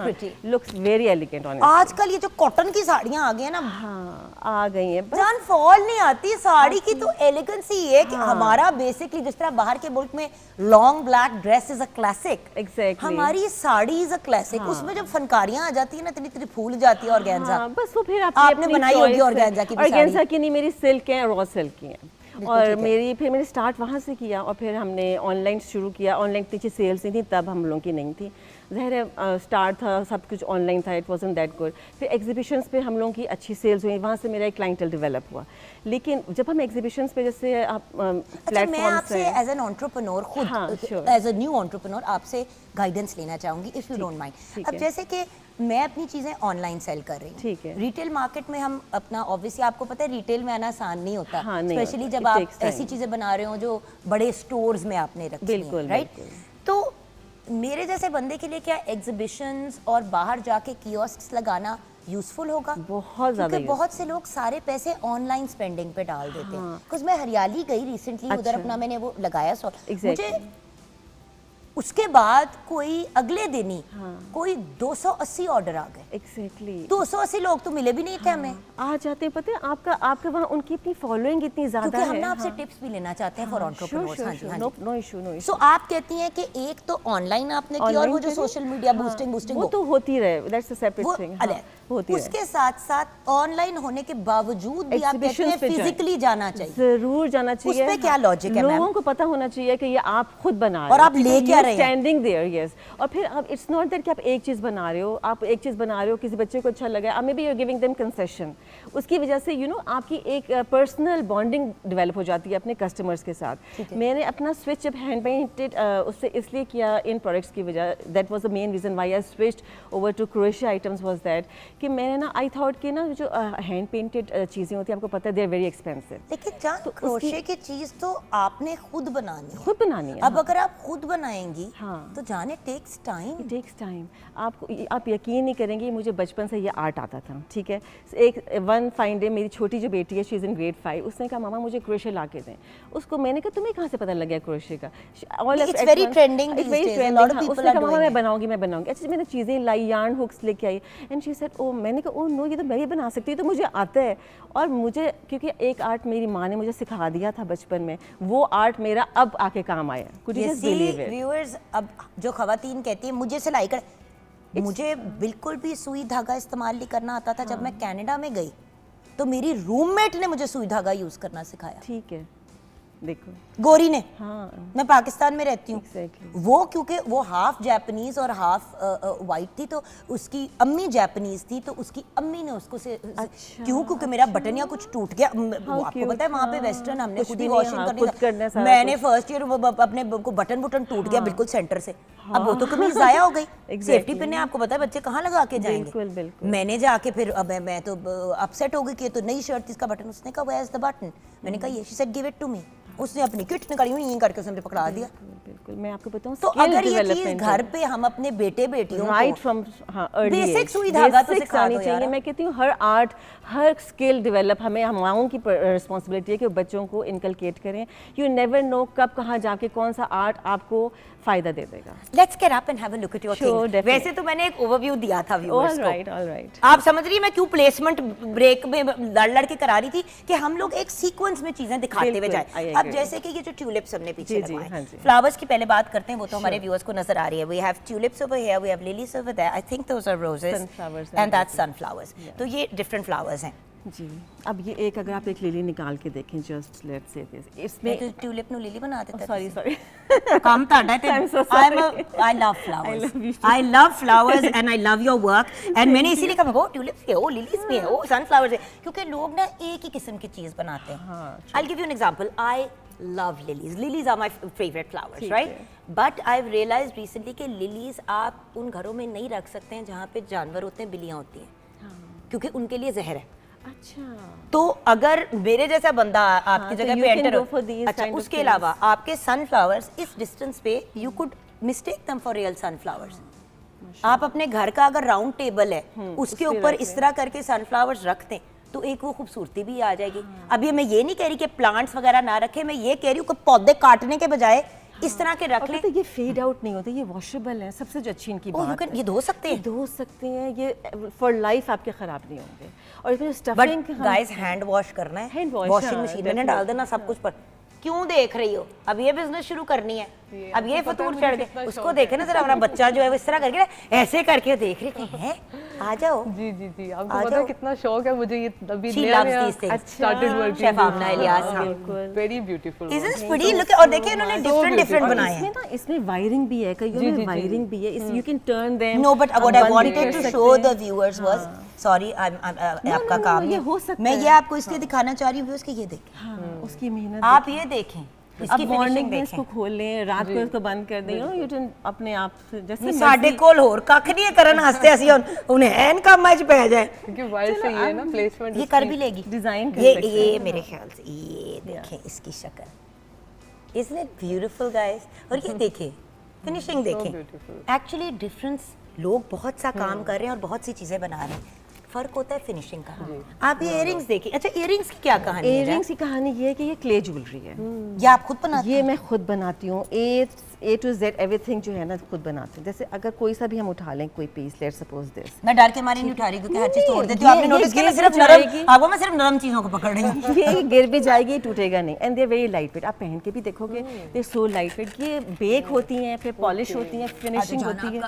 Looks very elegant on. आजकल ये जो कॉटन की साड़ियाँ आ गई है ना, हाँ आ गई हैं, जान फॉल नहीं आती साड़ी की। तो एलिगेंस ही है कि हमारा बेसिकली जिस तरह बाहर के मुल्क में long black dress is a classic, exactly हमारी साड़ी इज अ क्लासिक। उसमें जब फनकारियाँ आ जाती है ना, इतनी फूल जाती है ऑर्गेन्जा। बस वो फिर आपने बनाई होगी ऑर्गेन्जा की भी साड़ी। ऑर्गेन्जा की नहीं, मेरी सिल्क है, रॉ सिल्क की है। और मेरी फिर मैंने स्टार्ट वहाँ से किया और फिर हमने ऑनलाइन शुरू किया। ऑनलाइन पीछे सेल्स नहीं थी तब, हम लोगों की नहीं थी, ज़ाहिर स्टार्ट था, सब कुछ ऑनलाइन था, इट वाज़न्ट दैट गुड। फिर एग्जीबिशंस पे हम लोगों की अच्छी सेल्स हुई, वहाँ से मेरा एक क्लाइंटल डेवलप हुआ। लेकिन जब हम एग्जीबिशंस पे जैसे आप प्लेटफॉर्म मैं आपसे एज एन एंटरप्रेन्योर खुद एज अ न्यू एंटरप्रेन्योर आपसे गाइडेंस लेना चाहूंगी, इफ़ यू डोंट माइंड। अब जैसे कि मैं अपनी चीज़ें ऑनलाइन सेल कर रही हूँ, ठीक है, रिटेल मार्केट में हम अपना, ऑब्वियसली आपको पता है रिटेल में आना आसान नहीं होता, स्पेशली जब आप ऐसी चीज़ें बना रहे हो जो बड़े स्टोर्स में आपने रखी है, राइट? तो मेरे जैसे बंदे के लिए क्या एग्जीबिशंस और बाहर जाके कियोस्क्स लगाना यूजफुल होगा? बहुत ज़्यादा। क्योंकि बहुत से लोग सारे पैसे ऑनलाइन स्पेंडिंग पे डाल देते हैं। बिकॉज मैं हरियाली गई रिसेंटली, उधर अपना मैंने वो लगाया मुझे उसके बाद कोई अगले दिन ही कोई 280 ऑर्डर आ गए। एग्जैक्टली 280 लोग तो मिले भी नहीं थे हमें। आ जाते हैं, पता है आपका वहाँ उनकी अपनी फॉलोइंग इतनी ज्यादा है। हम ना आपसे टिप्स भी लेना चाहते हैं फॉर एंटरप्रेन्योर्स। हाँ जी, नो इशू, नो इशू। सो आप कहती हैं कि एक तो ऑनलाइन आपने किया और वो जो सोशल मीडिया बूस्टिंग वो तो होती रहे, दैट्स अ सेपरेट थिंग, होती है। उसके साथ साथ ऑनलाइन होने के बावजूद भी आप कहते हैं फिजिकली जाना चाहिए, जरूर जाना चाहिए। उस पे क्या लॉजिक है? लोगों को पता होना चाहिए कि ये आप खुद बना रहे हो और आप ले क्या रहे हैं, स्टैंडिंग देयर। यस, और फिर अब इट्स नॉट दैट कि आप एक चीज बना रहे हो, आप एक चीज बना रहे हो, किसी बच्चे को अच्छा लगा, अब maybe you are giving them concession, उसकी वजह से आपकी एक पर्सनल बॉन्डिंग डेवलप हो जाती है अपने कस्टमर्स के साथ। मैंने अपना स्विच जब हैंड पेंटेड उससे इसलिए किया इन प्रोडक्ट्स की वजह, that was the main reason why I switched over to crochet items was that कि मैंने ना आई थॉट कि ना जो हैंड पेंटेड चीज़ें होती हैं, आपको पता है दे आर वेरी एक्सपेंसिव। लेकिन जान तो क्रोशे की चीज़ तो आपने खुद बनानी है। अब अगर आप खुद बनाएंगी तो जाने टेक्स टाइम। आप यकीन नहीं करेंगे, मुझे बचपन से ये आर्ट आता था, ठीक है। एक वन फाइन डे मेरी छोटी जो बेटी है, शी इज़ इन ग्रेड 5, उसने कहा मामा मुझे क्रोशे ला के दें। उसको मैंने कहा तुम्हें कहाँ से पता लग गया क्रोशे का? It's very trending these days, a lot of people are doing. मैं बनाऊंगी। अच्छा, मैंने चीज़ें लाई, यार्न हुक्स लेके आई एंड शी सेड ओ, मैंने कहा ओ नो, ये तो मैं भी बना सकती हूँ, तो मुझे आता है। और मुझे क्योंकि एक आर्ट मेरी माँ ने मुझे सिखा दिया था बचपन में, वो आर्ट मेरा अब आके काम आया। Could you just believe it? Viewers, अब जो खवातीन कहती है मुझे सिलाई कर, मुझे बिल्कुल भी सुई धागा इस्तेमाल नहीं करना आता था। जब मैं कनाडा में गई तो मेरी रूममेट ने मुझे सुई धागा यूज करना सिखाया। ठीक है, देखो गोरी ने। हाँ, मैं पाकिस्तान में रहती हूँ। exactly. वो क्योंकि वो हाफ जापानीज और हाफ वाइट थी, तो उसकी अम्मी जापानीज थी, तो उसकी अम्मी ने उसको अच्छा, क्यों? क्योंकि मेरा बटन या कुछ टूट गया। आपको पता है वहाँ पे वेस्टर्न हमने खुद ही वॉशिंग करनी। मैंने फर्स्ट ईयर अपने को बटन टूट गया बिल्कुल सेंटर से। अब वो तो कमीज जाया हो गई। सेफ्टी पिन ने, आपको पता है बच्चे कहाँ लगा के जाएंगे। मैंने जाके फिर अब मैं तो अपसेट हो गई कि तो नई शर्ट इसका बटन, उसने कहा वेयर इज द बटन? मैंने कहा ये, she said give it to me. उसने अपनी किट निकाली हुई करके उसने पकड़ा दिया। बिल्कुल। मैं आपको बताऊं, तो अगर ये चीज घर पे हम अपने बेटे बेटियों को राइट फ्रॉम बेसिक सुई धागा तो सिखा दो चाहिए। मैं कहती हूँ हर आर्ट, हर स्किल डेवलप हमें, हम माओं की रिस्पॉन्सिबिलिटी है कि बच्चों को इनकलकेट करें। यू नेवर नो कब कहाँ जाके कौन सा आर्ट आपको फायदा दे देगा। Let's get up and have a look at your things. वैसे तो मैंने एक ओवरव्यू दिया था व्यूअर्स को। ऑलराइट। आप समझ रही है मैं क्यों प्लेसमेंट ब्रेक में लड़ के करा रही थी कि हम लोग एक सीक्वेंस में चीजें दिखाते हुए जाए। अब जैसे कि ये जो ट्यूलिप्स हमने पीछे लगवाए, फ्लावर्स की पहले बात करते हैं, वो तो हमारे व्यूअर्स को नजर आ रही है। We have tulips over here, we have lilies over there, I think those are roses and that's sunflowers. तो ये डिफरेंट फ्लावर्स हैं जी। अब ये एक, अगर आप एक लिली निकाल के देखें, जस्ट लेट्स से दिस, इसमें तो ट्यूलिप नु लिली बना देता है। सॉरी काम ताड़ा है। I love flowers. I love flowers and I love your work. And मैंने इसीलिए कहा वो ट्यूलिप्स के, वो लिलीज में है, वो सनफ्लावर्स है, क्योंकि लोग ना एक ही किस्म की चीज बनाते हैं। I'll give you an example. I love lilies. Lilies are my favorite flowers, right? But I've realized recently कि lilies आप उन घरों में नहीं रख सकते हैं जहाँ पे जानवर होते हैं, बिल्लियाँ होती हैं, क्योंकि उनके लिए जहर है। अच्छा, तो अगर मेरे जैसा बंदा आपकी जगह पे एंटर हो, अच्छा, उसके अलावा आपके सनफ्लावर्स इस डिस्टेंस पे you could mistake them for real sunflowers. आप अपने घर का अगर राउंड टेबल है, उसके ऊपर इस तरह करके सनफ्लावर्स रख दें तो एक वो खूबसूरती भी आ जाएगी। अभी मैं ये नहीं कह रही कि प्लांट्स वगैरह ना रखें, मैं ये कह रही हूँ कि पौधे काटने के बजाय इस तरह के रख लें। तो ये फेड आउट नहीं होते, ये वॉशेबल है, सबसे जो अच्छी इनकी बात है। ये धो सकते हैं, धो सकते हैं, ये फॉर लाइफ आपके खराब नहीं होंगे। और इसमें स्टफिंग, गाइस हैंड वॉश करना है, वॉशिंग मशीन में डाल देना सब कुछ। पर क्यों देख रही हो, अब ये बिजनेस शुरू करनी है, अब ये फतूर चढ़ गए। उसको देखे ना जरा, हमारा बच्चा जो है वो इस तरह करके ऐसे करके देख रही है। आ जाओ जी जी जी, आपको पता है कितना शौक है मुझे ये अभी started working. Chef Amna Ilyas, very beautiful, isn't it pretty? Look, और देखिए इन्होंने डिफरेंट डिफरेंट बनाए हैं। इसमें ना, इसमें वायरिंग भी है, कईयों में वायरिंग भी है, you can turn them. No, but what I wanted to show the viewers was, sorry आपका काम ये हो सकता है, मैं ये आपको इसलिए दिखाना चाह रही हूँ व्यूअर्स कि ये देखें, उसकी मेहनत आप ये देखें, अब मॉर्निंग में इसको खोल लें, रात को इसको बंद कर दें, यू कैन अपने आप से जैसे साडे कोल होर कख नहीं करन हंसते हसी उन्हें एन काम मच पै जाए, क्योंकि वाइस से ये ना प्लेसमेंट ये कर भी लेगी डिजाइन। ये मेरे ख्याल से ये देखें इसकी शक्ल, इसने ब्यूटीफुल गाइस। और ये देखें फिनिशिंग, देखें एक्चुअली डिफरेंस। लोग बहुत सा काम कर रहे हैं और बहुत सी चीजें बना रहे हैं, फर्क होता है फिनिशिंग का। आप ये इयररिंग्स देखिए। अच्छा, इयररिंग्स की क्या कहानी है? इयररिंग्स की कहानी ये है कि ये क्ले ज्वेलरी है। ये आप खुद बनाती हैं? ये मैं खुद बनाती हूँ, ए टू जेड एवरीथिंग जो है ना खुद बनाती हूँ। जैसे अगर कोई सा भी हम उठा लें, कोई पीस, लेट्स सपोज दिस, मैं डर के मारे नहीं उठा रही क्योंकि हर चीज तोड़ देती हूं। आपने नोटिस किया, मैं सिर्फ नरम, आपको मैं सिर्फ नरम चीजों को पकड़ रही हूं। ये गिर भी जाएगी, टूटेगा नहीं। And they are very light weight, आप पहन के भी देखोगे, दे सो लाइट वेट। ये बेक होती हैं, फिर पॉलिश होती हैं, फिनिशिंग होती है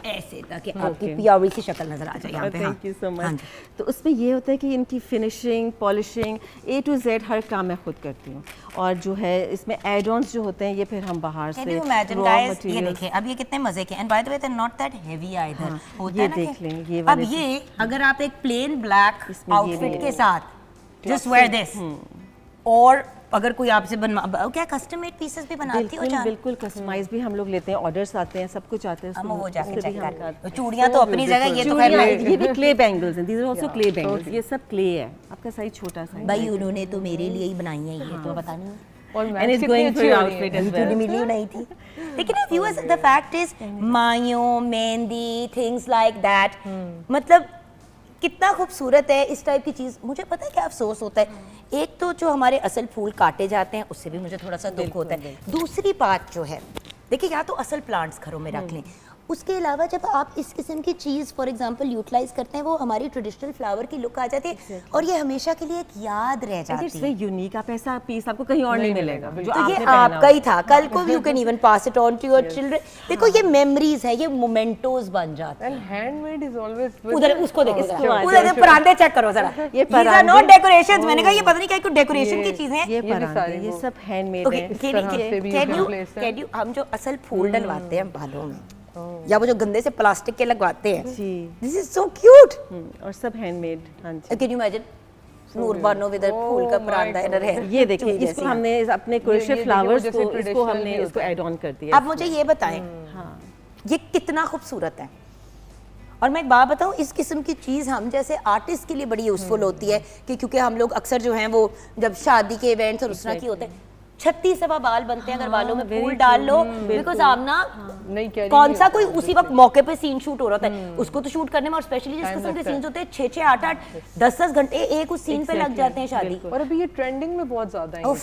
ऐसे, ताकि आपकी प्योरी सी शक्ल नजर आ जाए यहाँ पे। Thank you so much. तो उसमें ये होता है कि इनकी finishing, polishing, A to Z हर काम मैं खुद करती हूँ। और जो है इसमें एड ऑन्स जो होते हैं, ये फिर हम बाहर से रॉ मटेरियल। ये देखें, अब ये कितने मजे के, and by the way they are not that heavy either. होता है ना, देख लें ये अब ये अगर आप एक प्लेन ब्लैक आउटफिट के साथ जस्ट वेयर दिस, और अगर कोई आपसे क्या कस्टम मेड पीसेस भी बनाती हो? बिल्कुल कस्टमाइज भी हम लोग लेते हैं, ऑर्डर्स आते हैं, सब कुछ आते हैं। हम वो जाके चेक कर। चूड़ियां तो अपनी जगह, ये तो ये भी क्ले बैंगल्स हैं, these are also clay bangles. ये सब क्ले है, आपका साइज छोटा सा है भाई, उन्होंने तो मेरे लिए ही बनाई है, ये तो पता नहीं। और and it's going for outfit as well, मिली नहीं थी। लेकिन viewers, the fact is mayun, mehndi, things like that, मतलब कितना खूबसूरत है इस टाइप की चीज़। मुझे पता है क्या अफसोस होता है, एक तो जो हमारे असल फूल काटे जाते हैं उससे भी मुझे थोड़ा सा दुख होता है। दूसरी बात जो है, देखिए, या तो असल प्लांट्स घरों में रख लें, उसके अलावा जब आप इस किस्म की चीज़ फॉर एग्जांपल यूटिलाइज करते हैं, वो हमारी ट्रेडिशनल फ्लावर की लुक आ जाती है और ये हमेशा के लिए एक याद रह जाती है। इट्स वेरी यूनिक, आप ऐसा पीस आपको कहीं और नहीं मिलेगा जो तो ये आपका ही था, कल को you can even pass it on to your children. देखो, ये मेमोरीज है, ये मोमेंटोज बन जाते हैं। एंड हैंडमेड इज ऑलवेज, उधर उसको देखो, उधर परांदे चेक करो जरा, ये परांदे नॉट डेकोरेशंस। मैंने कहा ये पता नहीं क्या कोई डेकोरेशन की चीजें हैं, ये परांदे, ये सब हैंडमेड है। कैन यू, हम जो असल फूल डलवाते हैं बालों में, या वो जो गंदे से प्लास्टिक के लगवाते हैं, दिस इज सो क्यूट, और सब हैंडमेड। हां जी, can you imagine Noor Bano with फूल का परांदा इधर है। ये देखिए, इसको हमने अपने क्रोशिया फ्लावर्स को, इसको हमने इसको ऐड ऑन कर दिया। अब मुझे ये बताएं, हाँ, ये कितना खूबसूरत है। और मैं एक बात बताऊं, इस किस्म की चीज़ हम जैसे आर्टिस्ट के लिए बड़ी यूजफुल होती है कि क्योंकि हम लोग अक्सर जो हैं वो जब शादी के इवेंट्स और उस तरह की होते हैं, 36 सवा बाल बनते हैं अगर बालों में फूल डाल लो, बिकॉज आमना नहीं कौन सा कोई उसी वक्त मौके पे सीन शूट हो रहा है, उसको तो शूट करने में, और स्पेशली जिस किस्म के सीन्स होते हैं 6-6, 8-8, 10-10 घंटे एक उस सीन पे लग जाते हैं शादी। और अभी ये ट्रेंडिंग में बहुत ज्यादा है। Oh,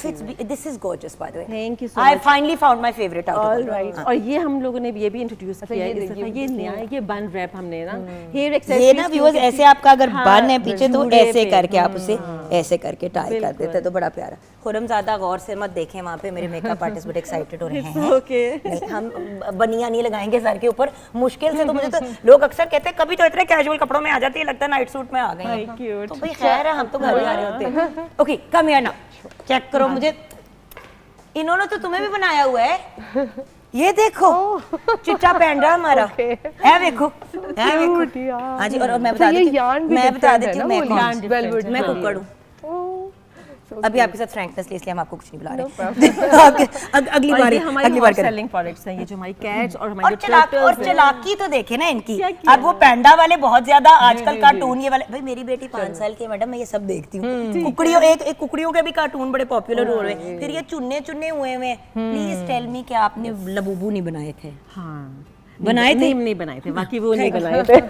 this is gorgeous by the way, thank you so I finally found my favourite out of alright. और ये हम लोगों ने ये भी इंट्रोड्यूस किया है इस दफा, ये नया है, ये बन रैप हमने ना हेयर एक्सेसरीज। ये ना व्यूअर्स ऐसे आपका अगर बन है पीछे तो ऐसे करके आप उसे ऐसे करके टाई कर देते तो बड़ा प्यारा। खुरम ज्यादा गौर से मत देखें, वहाँ पे मेरे मेकअप आर्टिस्ट बड़े एक्साइटेड हो रहे हैं। ओके, नहीं हम बनिया नहीं लगाएंगे सर के ऊपर, मुश्किल से। तो मुझे तो लोग अक्सर कहते हैं कभी तो इतने कैजुअल कपड़ों में आ जाती है, लगता है नाइट सूट में आ गई हैं। तो भाई खैर है, हम तो घर जा रहे होते हैं। ओके कम हियर ना, चेक करो मुझे, इन्होंने तो तुम्हें भी बनाया हुआ है, ये देखो चिट्टा पहन रहा हमारा, है देखो, है देखो। हाँ जी, और मैं बता देती हूँ मैं कुक्कड़ हूँ। अभी आपके साथ फ्रैंकनेस इसलिए हम आपको कुछ नहीं बुला रहे। अगली बार सेलिंग प्रोडक्ट्स हैं ये जो हमारी कैट्स और हमारी और चलाकी तो देखे ना इनकी। अब वो पैंडा वाले बहुत ज्यादा आजकल कार्टून ये वाले, भाई मेरी बेटी 5 साल की है मैडम, मैं ये सब देखती हूँ। कुकड़ियों एक कुकड़ियों के भी कार्टून बड़े पॉपुलर हो रहे हैं, फिर ये चुन्ने हुए हैं। प्लीज टेल मी कि आपने लबूबू नहीं बनाए थे? हाँ बनाए थे? नहीं बनाए थे, बाकी वो नहीं बनाए थे।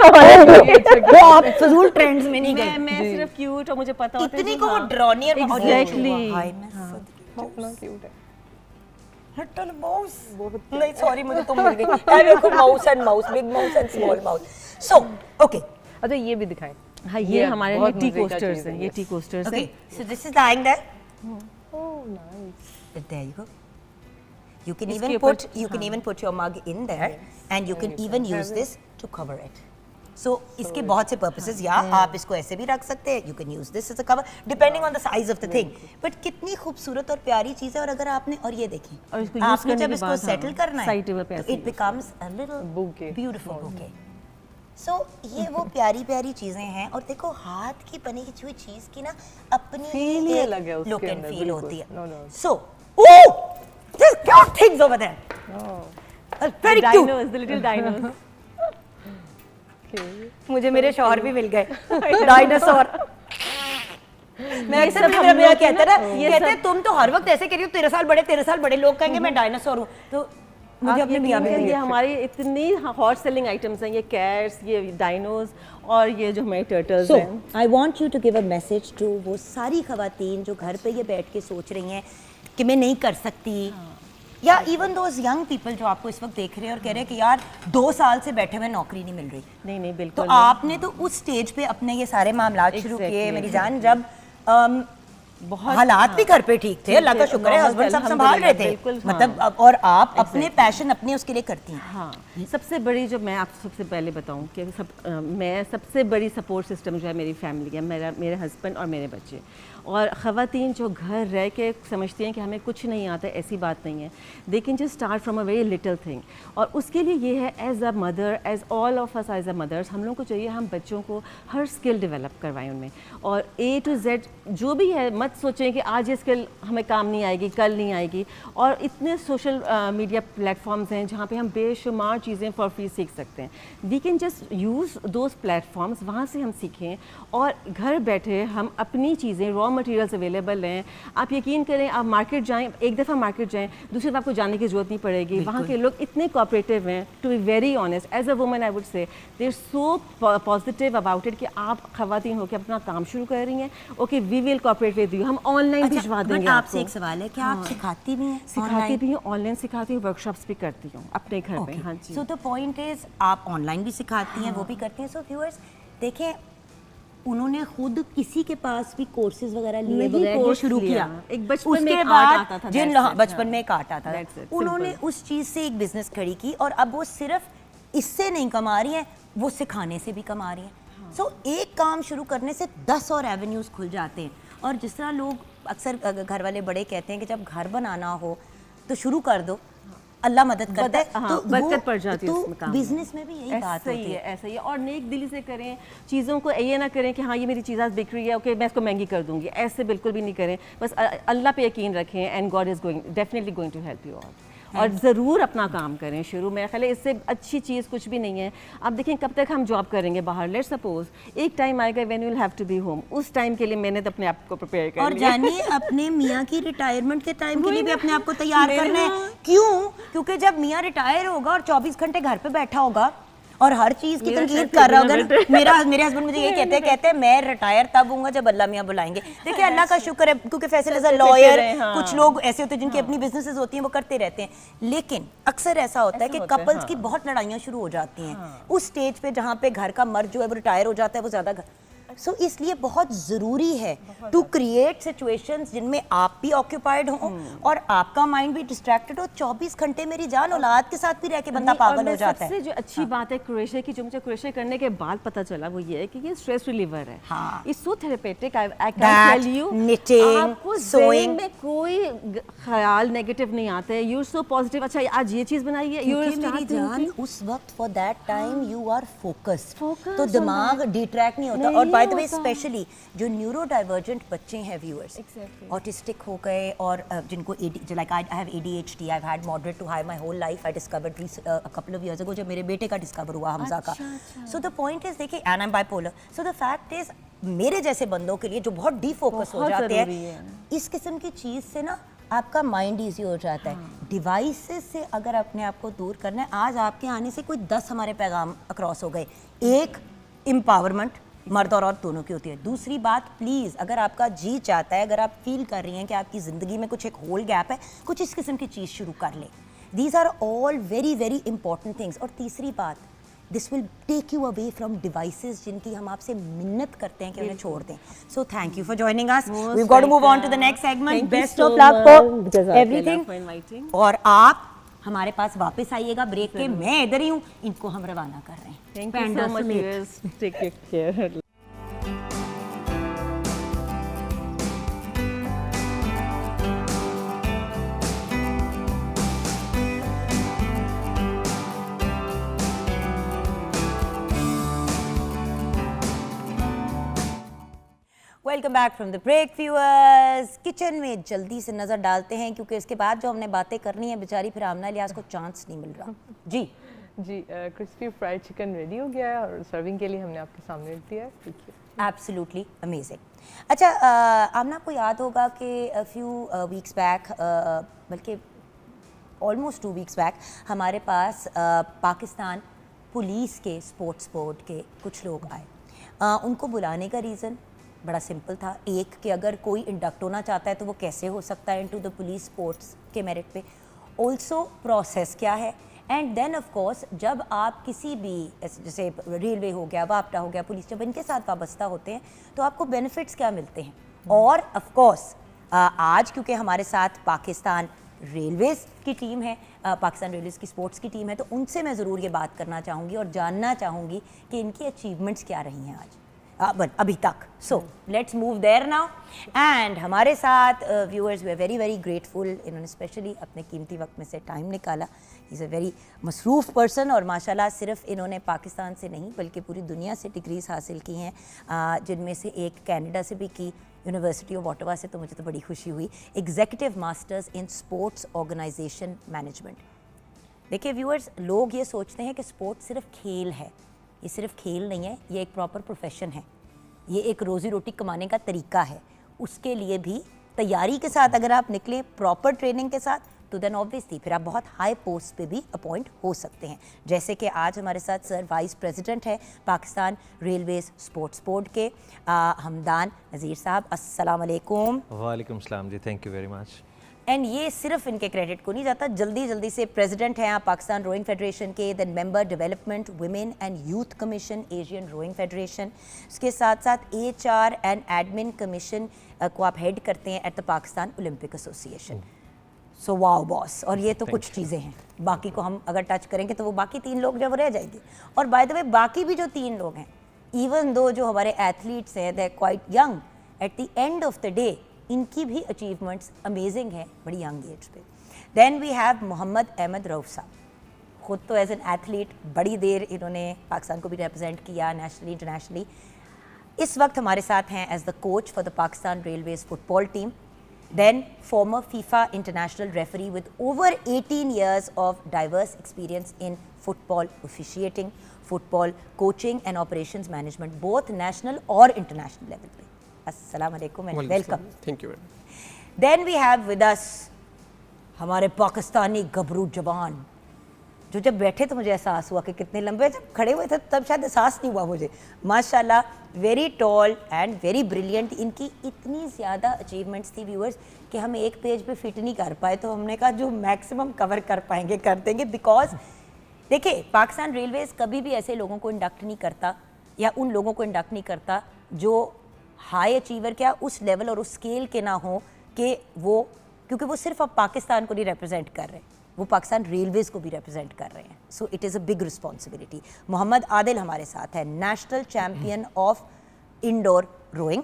वो आप फजूल ट्रेंड्स में नहीं गए। मैं सिर्फ क्यूट और मुझे पता होता है इतनी को वो ड्रॉनी और एग्जैक्टली कितना क्यूट है। लिटिल माउस, नहीं सॉरी मुझे तुम मिल गई। आई देखो mouse and mouse, big mouse and small mouse. So okay, अच्छा ये भी दिखाएं। हाँ ये हमारे टी कोस्टर्स हैं, ये टी कोस्टर्स हैं। So this is lying there. Oh nice, there you go. You can even put your mug in there and you can even use this to cover it. So इसके बहुत से purposes, या आप इसको ऐसे भी रख सकते हैं, you can use this as a cover depending on the size of the thing. But कितनी खूबसूरत और प्यारी चीज़ है। और अगर आपने, और ये देखिए, और इसको use आपने करने जब के इसको बाद, सेटल करना है side table पे तो it becomes a little Bouquet. beautiful bouquet. So ये वो प्यारी प्यारी चीजें हैं। और देखो हाथ की बनी हुई चीज की ना अपनी Feel ही अलग है उसके look and अंदर, feel बिल्कुल। होती है। No, no. So oh, there's cute things over there. Very cute. Dinos, the little dinos. मुझे मेरे शौहर भी मिल गए डायनासोर। मैं अक्सर मेरा कहता ना, कहते तुम तो हर वक्त ऐसे कह रही हो 13 साल बड़े लोग कहेंगे मैं डायनासोर हूँ। तो मुझे अपने मियां भी ये हमारी इतनी हॉट सेलिंग आइटम्स हैं, ये कैट्स, ये डाइनोज और ये जो हमारे टर्टल्स हैं। I want you to give a message to वो सारी खवातीन जो घर पे ये बैठ के सोच रही हैं कि मैं नहीं कर सकती, या इवन दोज यंग पीपल जो आपको इस वक्त देख रहे हैं और कह रहे हैं कि यार 2 साल से बैठे हुए नौकरी नहीं मिल रही। नहीं बिल्कुल। तो आपने तो उस स्टेज पे अपने ये सारे मामलात शुरू किए मेरी जान, जब बहुत हालात भी घर पे ठीक थे, अल्लाह का शुक्र है, हस्बैंड सब संभाल रहे थे, मतलब और आप अपने पैशन अपने उसके लिए करती हैं। हाँ, सबसे बड़ी जो मैं आपको सबसे पहले बताऊं कि मैं सबसे बड़ी सपोर्ट सिस्टम जो है मेरी फैमिली है, मेरे हस्बैंड और मेरे बच्चे। और ख़वातीन जो घर रह के समझती हैं कि हमें कुछ नहीं आता, ऐसी बात नहीं है। They can just start from a very little thing. और उसके लिए ये है, as a mother, as all of us as a mothers, हम लोग को चाहिए हम बच्चों को हर स्किल डेवलप करवाएं उनमें, और A to Z जो भी है, मत सोचें कि आज ये स्किल हमें काम नहीं आएगी, कल नहीं आएगी। और इतने सोशल मीडिया प्लेटफॉर्म्स हैं जहाँ पे हम बेशुमार चीज़ें फॉर फ्री सीख सकते हैं। We can just use those platforms, वहाँ से हम सीखें और घर बैठे हम अपनी चीज़ें, रॉ मटेरियल्स अवेलेबल हैं। आप यकीन करें, आप मार्केट जाएं, एक दफ़ा मार्केट जाएं, दूसरी दफ़ा आपको जाने की ज़रूरत नहीं पड़ेगी। वहाँ के लोग इतने कोऑपरेटिव हैं, to be very honest, as a woman I would say they are so positive about it कि आप ख़वातीन होकर अपना काम शुरू कर रही हैं, okay we will cooperate with you, हम ऑनलाइन भिजवा देंगे। आपसे एक सवाल है, क्या आप सिखाती भी हैं? सिखाती भी हूँ, ऑनलाइन सिखाती हूँ, वर्कशॉप्स भी करती हूँ अपने घर पे। हाँ जी। सो द पॉइंट इज आप ऑनलाइन भी सिखाती हैं, वो भी करती हैं। सो व्यूअर्स देखें, उन्होंने खुद किसी के पास भी कोर्सेज वगैरह लिए बगैर शुरू किया। एक बचपन में आर्ट आता था, जिन बचपन में एक आर्ट आता था, उन्होंने उस चीज़ से एक बिजनेस खड़ी की और अब वो सिर्फ इससे नहीं कमा रही हैं, वो सिखाने से भी कमा रही हैं। सो एक काम शुरू करने से 10 और एवेन्यूज़ खुल जाते हैं। और जिस तरह लोग अक्सर घर वाले बड़े कहते हैं कि जब घर बनाना हो तो शुरू कर दो, अल्लाह मदद करता है, तो बरकत पड़ जाती है उसमें। काम बिजनेस में भी यही बात होती है। ऐसा ही है। और नेक दिली से करें चीज़ों को, ये ना करें कि हाँ ये मेरी चीज़ आज बिक रही है, ओके मैं इसको महंगी कर दूंगी, ऐसे बिल्कुल भी नहीं करें। बस अल्लाह पे यकीन रखें, and God is going definitely going to help you all. और ज़रूर अपना काम करें शुरू में। ख्याल इससे अच्छी चीज़ कुछ भी नहीं है। अब देखें कब तक हम जॉब करेंगे बाहर, लेट सपोज एक टाइम आएगा when you will have to be home, उस टाइम के लिए मैंने तो अपने आप को प्रिपेयर कर और जानिए अपने मियाँ की रिटायरमेंट के टाइम के लिए भी अपने आप को तैयार करना है। क्यों? क्योंकि जब मियाँ रिटायर होगा और 24 घंटे घर पे बैठा होगा और हर चीज की तनकीद कर रहा होगा, मेरे हस्बैंड मुझे ये कहते हैं मैं रिटायर तब हूँगा जब अल्लाह मियाँ बुलाएंगे। देखिए अल्लाह का शुक्र है क्योंकि फैसल एज अ लॉयर कुछ लोग ऐसे होते हैं जिनकी अपनी बिजनेसेस होती हैं वो करते रहते हैं, लेकिन अक्सर ऐसा होता है कि कपल्स की बहुत लड़ाइयाँ शुरू हो जाती हैं उस स्टेज पे जहाँ पे घर का मर्द जो है वो रिटायर हो जाता है, वो ज्यादा सो इसलिए बहुत ज़रूरी है टू क्रिएट सिचुएशंस जिनमें आप भी ऑक्यूपाइड हो और आपका माइंड भी डिस्ट्रैक्टेड हो। 24 घंटे मेरी जान औलाद के साथ भी रह के बंदा पागल हो जाता है। सबसे जो अच्छी बात है क्रोएशिया की, जो मुझे क्रोएशिया करने के बाद पता चला वो ये है कि ये स्ट्रेस रिलीवर है। It's so therapeutic. I can tell you, knitting, sewing में कोई ख्याल नेगेटिव नहीं आते हैं। You are so positive. अच्छा आज ये चीज़ बनाई है, यू मेरी जान उस वक्त for that time you are focused, तो दिमाग डिट्रैक्ट नहीं होता। और बाय द वे स्पेशली जो न्यूरो डाइवर्जेंट बच्चे हैं व्यूअर्स, ऑटिस्टिक हो गए और जिनको like I have ADHD, I have had moderate to high my whole life. I discovered a couple of years ago जब मेरे बेटे का डिस्कवर हुआ हमजा का। सो द पॉइंट इज देखिए and I am bipolar, so the fact is मेरे जैसे बंदों के लिए जो बहुत डीफोकस हो जाते हैं इस किस्म की चीज से ना आपका माइंड ईजी हो जाता है। डिवाइसेस से अगर अपने आप को दूर करना है, आज आपके आने से कोई 10 हमारे पैगाम अक्रॉस हो गए। एक, एम्पावरमेंट मर्द और औरत दोनों की होती है। दूसरी बात, प्लीज़ अगर आपका जी चाहता है, अगर आप फील कर रही हैं कि आपकी ज़िंदगी में कुछ एक होल गैप है, कुछ इस किस्म की चीज़ शुरू कर लें। These are all very very important things. और तीसरी बात, this will take you away from devices जिनकी हम आपसे मिन्नत करते हैं कि उन्हें छोड़ दें। So thank you for joining us. We have got to move on to the next segment. Best of luck for everything. और आप हमारे पास वापस आइएगा ब्रेक के, मैं इधर ही हूँ, इनको हम रवाना कर रहे हैं। Thank you so much viewers, take care. Welcome back from the break viewers. Kitchen में जल्दी से नज़र डालते हैं क्योंकि इसके बाद जो हमने बातें करनी है बेचारी फिर आमना लियाज को चांस नहीं मिल रहा। जी क्रिस्पी फ्राइड चिकन रेडी हो गया है और सर्विंग के लिए हमने आपके सामने रख दिया है। Absolutely amazing. अच्छा आमना आपको याद होगा कि फ्यू वीक्स बैक, बल्कि ऑलमोस्ट 2 वीक्स बैक, हमारे पास पाकिस्तान पुलिस के स्पोर्ट्स बोर्ड के कुछ लोग आए। उनको बुलाने का रीज़न बड़ा सिंपल था। एक कि अगर कोई इंडक्ट होना चाहता है तो वो कैसे हो सकता है इनटू द पुलिस स्पोर्ट्स के मेरिट पे, ऑल्सो प्रोसेस क्या है, एंड देन ऑफ कोर्स जब आप किसी भी जैसे रेलवे हो गया, वापटा हो गया, पुलिस, जब इनके साथ वाबस्ता होते हैं तो आपको बेनिफिट्स क्या मिलते हैं। और ऑफ कोर्स आज क्योंकि हमारे साथ पाकिस्तान रेलवेज़ की टीम है, पाकिस्तान रेलवेज़ की स्पोर्ट्स की टीम है, तो उनसे मैं ज़रूर ये बात करना चाहूँगी और जानना चाहूँगी कि इनकी अचीवमेंट्स क्या रही हैं आज अभी तक। So let's move there now. And हमारे साथ viewers we are very very grateful, इन्होंने स्पेशली अपने कीमती वक्त में से टाइम निकाला। इज़ अ वेरी मसरूफ़ पर्सन और माशाल्लाह सिर्फ इन्होंने पाकिस्तान से नहीं बल्कि पूरी दुनिया से डिग्रीज़ हासिल की हैं, जिनमें से एक कनाडा से भी की, यूनिवर्सिटी ऑफ ऑटवा से, तो मुझे तो बड़ी खुशी हुई। Executive masters in sports organisation management. देखिए व्यूअर्स, लोग ये सोचते हैं कि स्पोर्ट्स सिर्फ खेल है। ये सिर्फ खेल नहीं है, ये एक प्रॉपर प्रोफेशन है, ये एक रोज़ी रोटी कमाने का तरीका है। उसके लिए भी तैयारी के साथ अगर आप निकलें प्रॉपर ट्रेनिंग के साथ तो देन ऑब्वियसली फिर आप बहुत हाई पोस्ट पे भी अपॉइंट हो सकते हैं। जैसे कि आज हमारे साथ सर वाइस प्रेसिडेंट है पाकिस्तान रेलवेज़ स्पोर्ट्स बोर्ड के हमदान नज़ीर साहब। अस्सलाम वालेकुम। वालेकुम सलाम जी, thank you very much. And ये सिर्फ इनके क्रेडिट को नहीं जाता, जल्दी जल्दी से प्रेसिडेंट हैं आप पाकिस्तान रोइंग फेडरेशन के, then member development women and youth commission Asian rowing federation, उसके साथ साथ HR एंड एडमिन कमीशन को आप हेड करते हैं at the Pakistan Olympic association. So wow boss. और ये तो कुछ चीज़ें हैं, बाकी को हम अगर टच करेंगे तो वो बाकी 3 लोग जब रह जाएंगे। और बाय द वे बाकी भी जो 3 लोग हैं, इवन दो जो हमारे एथलीट्स हैं they quite young, at the end of the day इनकी भी अचीवमेंट्स अमेजिंग हैं बड़ी यंग एज पे। Then we have Mohammad Ahmed Rauf sahab, ख़ुद तो एज एन एथलीट बड़ी देर इन्होंने पाकिस्तान को भी रिप्रेजेंट किया नेशनली इंटरनेशनली। इस वक्त हमारे साथ हैं as the coach for the Pakistan railways football team. then former FIFA international referee with over 18 years of diverse experience in football officiating, football coaching and operations management, both national or international level पे. Assalamu alaikum and welcome. Thank you. Then we have with us हमारे पाकिस्तानी गबरू जवान, जो जब बैठे तो मुझे एहसास हुआ कि कितने लंबे, जब खड़े हुए थे तब शायद एहसास नहीं हुआ मुझे. माशाल्लाह very tall and very brilliant. इनकी इतनी ज़्यादा अचीवमेंट्स थी व्यूअर्स कि हम एक पेज पे फिट नहीं कर पाए, तो हमने कहा जो मैक्सिमम कवर कर पाएंगे कर देंगे. बिकॉज देखिए पाकिस्तान रेलवेज़ कभी भी ऐसे लोगों को इंडक्ट नहीं करता या उन लोगों को इंडक्ट नहीं करता जो हाई अचीवर क्या उस लेवल और उस स्केल के ना हो कि वो, क्योंकि वो सिर्फ अब पाकिस्तान को नहीं रिप्रेजेंट कर रहे, वो पाकिस्तान रेलवेज़ को भी रिप्रेजेंट कर रहे हैं. So it is a big responsibility. Mohammad Adil हमारे साथ है, national champion of indoor rowing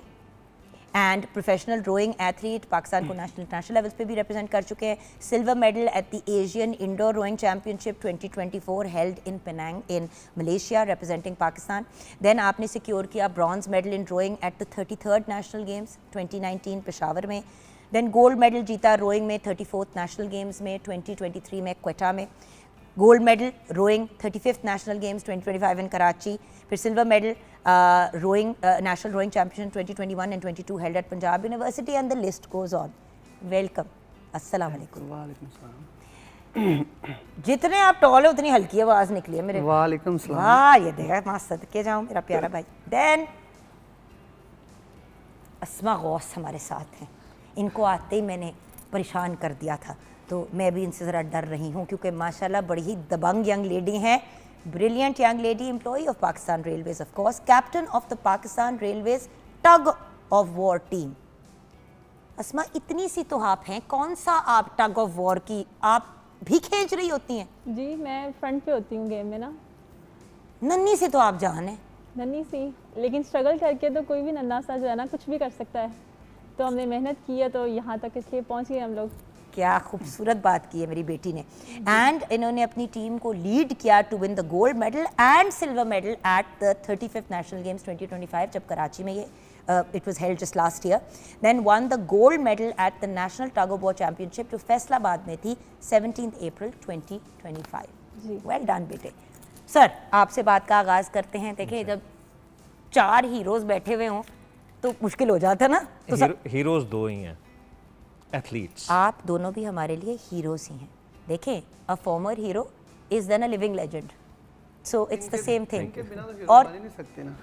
and professional rowing athlete. Pakistan को नेशनल इंटरनेशनल लेवल्स पे भी रिप्रेजेंट कर चुके हैं. Silver medal at the Asian indoor rowing championship 2024 held in Penang in Malaysia representing Pakistan. Then आपने सिक्योर किया bronze medal in rowing at the 33rd national games 2019 Peshawar में. Then gold medal जीता rowing में 34th नेशनल गेम्स में 2023 में क्वेटा में. Gold medal rowing 35th national games 2025 in Karachi. फिर silver medal rowing national rowing championship 2021 and 22 held at Punjab university and the list goes on. Welcome. अस्सलाम वालेकुम. वालेकुम सलाम. जितने आप टॉल हो उतनी हल्की आवाज़ निकली है मेरे. वालेकुम सलाम. वाह ये देखा मां सदके जाऊँ मेरा प्यारा भाई. देन अस्मा गौस हमारे साथ हैं. इनको आते ही मैंने परेशान कर दिया था, तो मैं भी इनसे ज़रा डर रही हूँ क्योंकि माशाल्लाह बड़ी ही दबंग यंग लेडी हैं. Brilliant young lady, employee of Pakistan Railways of course, captain of the Pakistan Railways tug of war team. Asma इतनी सी तो आप हैं, कौन सा आप टग ऑफ वॉर की आप भी खींच रही होती हैं? जी मैं फ्रंट पे होती हूँ गेम में ना. नन्ही से तो आप जान हैं. नन्ही सी, लेकिन स्ट्रगल करके तो कोई भी नन्हा सा जो है ना कुछ भी कर सकता है. तो हमने मेहनत की है तो यहाँ तक इसलिए पहुँच गए हम लोग. क्या खूबसूरत बात की है मेरी बेटी ने. एंड इन्होंने अपनी टीम को लीड किया to win the gold medal and silver medal at the 35th national games 2025 जब कराची में ये it was held just last year. Then won the gold medal at the National Tug of War Championship जो फैसलाबाद में थी 17th April 2025. Well done बेटे. Sir आपसे बात का आगाज़ करते हैं. देखिए जब 4 हीरोज़ बैठे हुए हों तो मुश्किल हो जाता ना. तो हीरोज़ 2 ही हैं, एथलीट्स. आप दोनों भी हमारे लिए हीरोज़ ही हैं. देखें a former hero is then a living legend. So it's the same thing.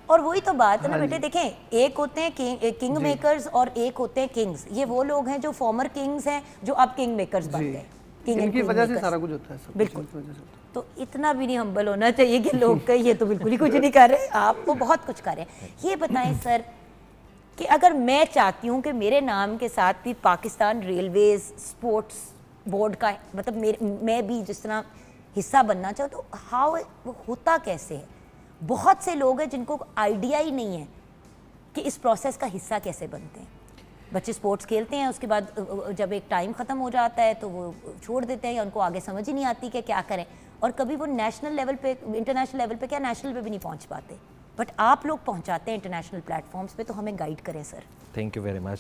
और वही तो बात है ना बेटे. देखें एक होते हैं किंग मेकर्स और एक होते हैं किंग्स. ये वो लोग हैं जो फॉर्मर किंग्स हैं जो अब किंग मेकर्स बन गए. इनकी वजह से सारा कुछ होता है. बिल्कुल. तो इतना भी नहीं हम्बल होना चाहिए कि लोग कहें ये तो बिल्कुल ही कुछ नहीं कर रहे. आप वो बहुत कुछ कर रहे हैं. ये बताएं सर कि अगर मैं चाहती हूँ कि मेरे नाम के साथ भी पाकिस्तान रेलवेज स्पोर्ट्स बोर्ड का मतलब मैं भी जिस तरह हिस्सा बनना चाहूँ तो हाउ वो होता कैसे है? बहुत से लोग हैं जिनको आइडिया ही नहीं है कि इस प्रोसेस का हिस्सा कैसे बनते हैं. बच्चे स्पोर्ट्स खेलते हैं, उसके बाद जब एक टाइम ख़त्म हो जाता है तो वो छोड़ देते हैं या उनको आगे समझ ही नहीं आती कि क्या करें. और कभी वो नेशनल लेवल पे, इंटरनेशनल लेवल पे, क्या नेशनल पे भी नहीं पहुंच पाते. बट आप लोग पहुंचाते हैं इंटरनेशनल प्लेटफॉर्म्स पे, तो हमें गाइड करें sir. Thank you very much.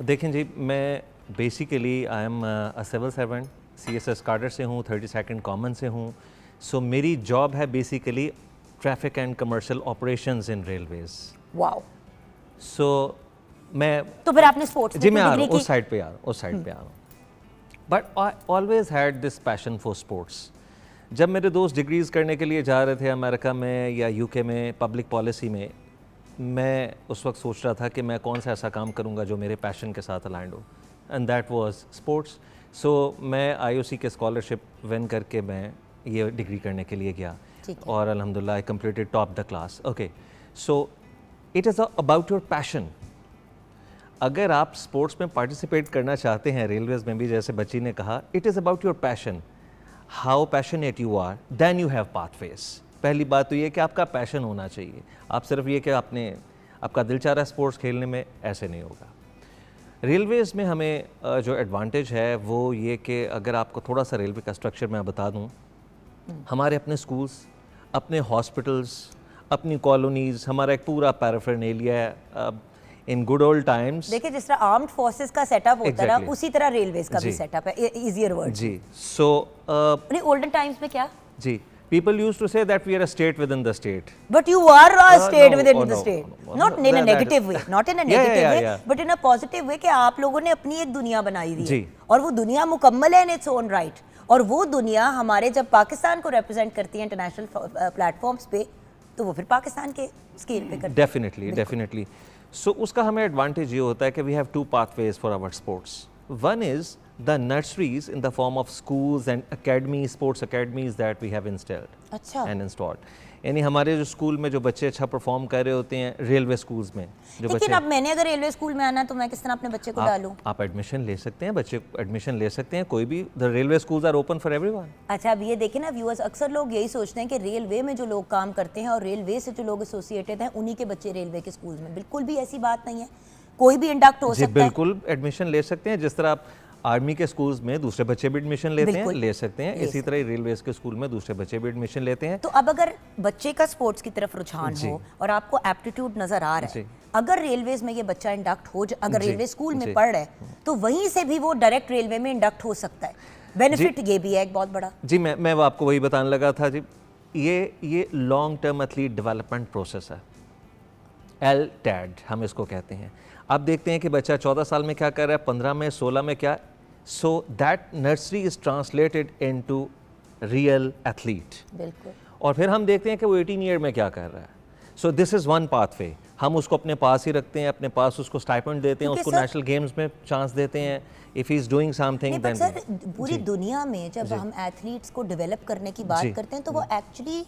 देखें जी, मैं basically I am a civil servant, CSS cadre से हूँ, 32nd कॉमन से हूँ. सो मेरी जॉब है basically traffic and commercial operations in railways. Wow. So मैं तो फिर आपने स्पोर्ट्स जी मैं आ रहा हूँ उस साइड पे आ रहा हूँ. But I always had this passion for sports. जब मेरे दोस्त डिग्रीज़ करने के लिए जा रहे थे अमेरिका में या UK में पब्लिक पॉलिसी में, मैं उस वक्त सोच रहा था कि मैं कौन सा ऐसा काम करूँगा जो मेरे पैशन के साथ अलाइंड हो, एंड दैट वाज स्पोर्ट्स. सो मैं IOC के स्कॉलरशिप विन करके मैं ये डिग्री करने के लिए गया और अल्हम्दुलिल्लाह I completed top the class. Okay, so it is about your passion. अगर आप स्पोर्ट्स में पार्टिसिपेट करना चाहते हैं रेलवेज़ में भी, जैसे बच्ची ने कहा, it is about your passion. How passionate you are, then you have pathways. पहली बात तो ये कि आपका पैशन होना चाहिए. आप सिर्फ ये कि आपका दिल चाह रहा है स्पोर्ट्स खेलने में, ऐसे नहीं होगा. रेलवेज़ में हमें जो एडवांटेज है वो ये कि अगर आपको थोड़ा सा रेलवे का स्ट्रक्चर मैं बता दूं, हमारे अपने स्कूल्स, अपने हॉस्पिटल्स, अपनी कॉलोनीज़, हमारा एक पूरा पैराफर्नेलिया है. इन गुड ओल्ड टाइम्स, देखिए जिस तरह आर्म्ड फोर्सेस का सेटअप होता है Exactly. उसी तरह रेलवेज का भी जी। सेटअप है, इजियर वर्ड। जी, सो नहीं ओल्डन टाइम्स में क्या, जी, people used to say that we are a state within the state. but you are a state no, within oh, the no, state, no, not no, in a that- negative way, not in a Yeah, negative yeah, way, yeah. but in a positive way कि आप लोगों ने अपनी एक दुनिया बनाई हुई है जी। और वो दुनिया मुकम्मल है इन इट्स ओन राइट, और वो दुनिया हमारे जब पाकिस्तान को रिप्रेजेंट करती है इंटरनेशनल प्लेटफॉर्म्स पे तो वो फिर पाकिस्तान के स्केल पे करती है। Definitely definitely. सो उसका हमें एडवांटेज ये होता है कि we have two pathways for our sports. One is the nurseries in the form of schools and academies, sports academies that we have installed अच्छा एंड इंस्टॉल्ड। यानी हमारे जो स्कूल में जो बच्चे अच्छा परफॉर्म कर रहे होते हैं रेलवे स्कूल्स में, जो लेकिन बच्चे अब मैंने अगर रेलवे स्कूल में आना है तो मैं किस तरह अपने बच्चे को डालूं? आप एडमिशन ले सकते हैं, बच्चे एडमिशन ले सकते हैं, कोई भी, the railway schools are open for everyone. अच्छा अब ये देखें ना व्यूअर्स, अक्सर लोग यही सोचते हैं कि रेलवे में जो लोग काम करते हैं और रेलवे से जो लोग एसोसिएटेड हैं उन्हीं के बच्चे रेलवे के स्कूल में, बिल्कुल भी ऐसी बात नहीं है, कोई भी इंडक्ट हो जी सकता है। बिल्कुल एडमिशन ले सकते हैं, जिस तरह आप आर्मी के स्कूल्स में दूसरे बच्चे भी एडमिशन लेते हैं, बिल्कुल। ले सकते हैं, इसी तरह रेलवेज के स्कूल में दूसरे बच्चे भी एडमिशन लेते हैं। तो अब अगर बच्चे का स्पोर्ट्स की तरफ रुझान जी। हो और आपको एप्टीट्यूड नजर आ रहा है, जी। अगर रेलवेज में ये बच्चा इंडक्ट हो, अगर जी, रेलवे स्कूल में जी। पढ़ रहा है तो वहीं से भी वो डायरेक्ट रेलवे में इंडक्ट हो सकता है, बेनिफिट ये भी है एक बहुत बड़ा। जी मैं वो आपको वही बताने लगा था जी, ये long term athlete development process है, LTAD हम इसको कहते हैं। आप देखते हैं कि बच्चा 14 साल में क्या कर रहा है, 15 में, 16 में क्या, so that nursery is translated into real athlete. बिल्कुल। और फिर हम देखते हैं कि वो 18 ईयर में क्या कर रहा है। सो दिस इज़ वन पाथवे, हम उसको अपने पास ही रखते हैं, अपने पास उसको स्टाइपेंड देते हैं, क्योंकि उसको सर- नेशनल गेम्स में चांस देते हैं, if he is doing something नहीं, देन। पर सर पूरी दुनिया में जब हम एथलीट्स को डेवलप करने की बात जी। करते हैं तो वो एक्चुअली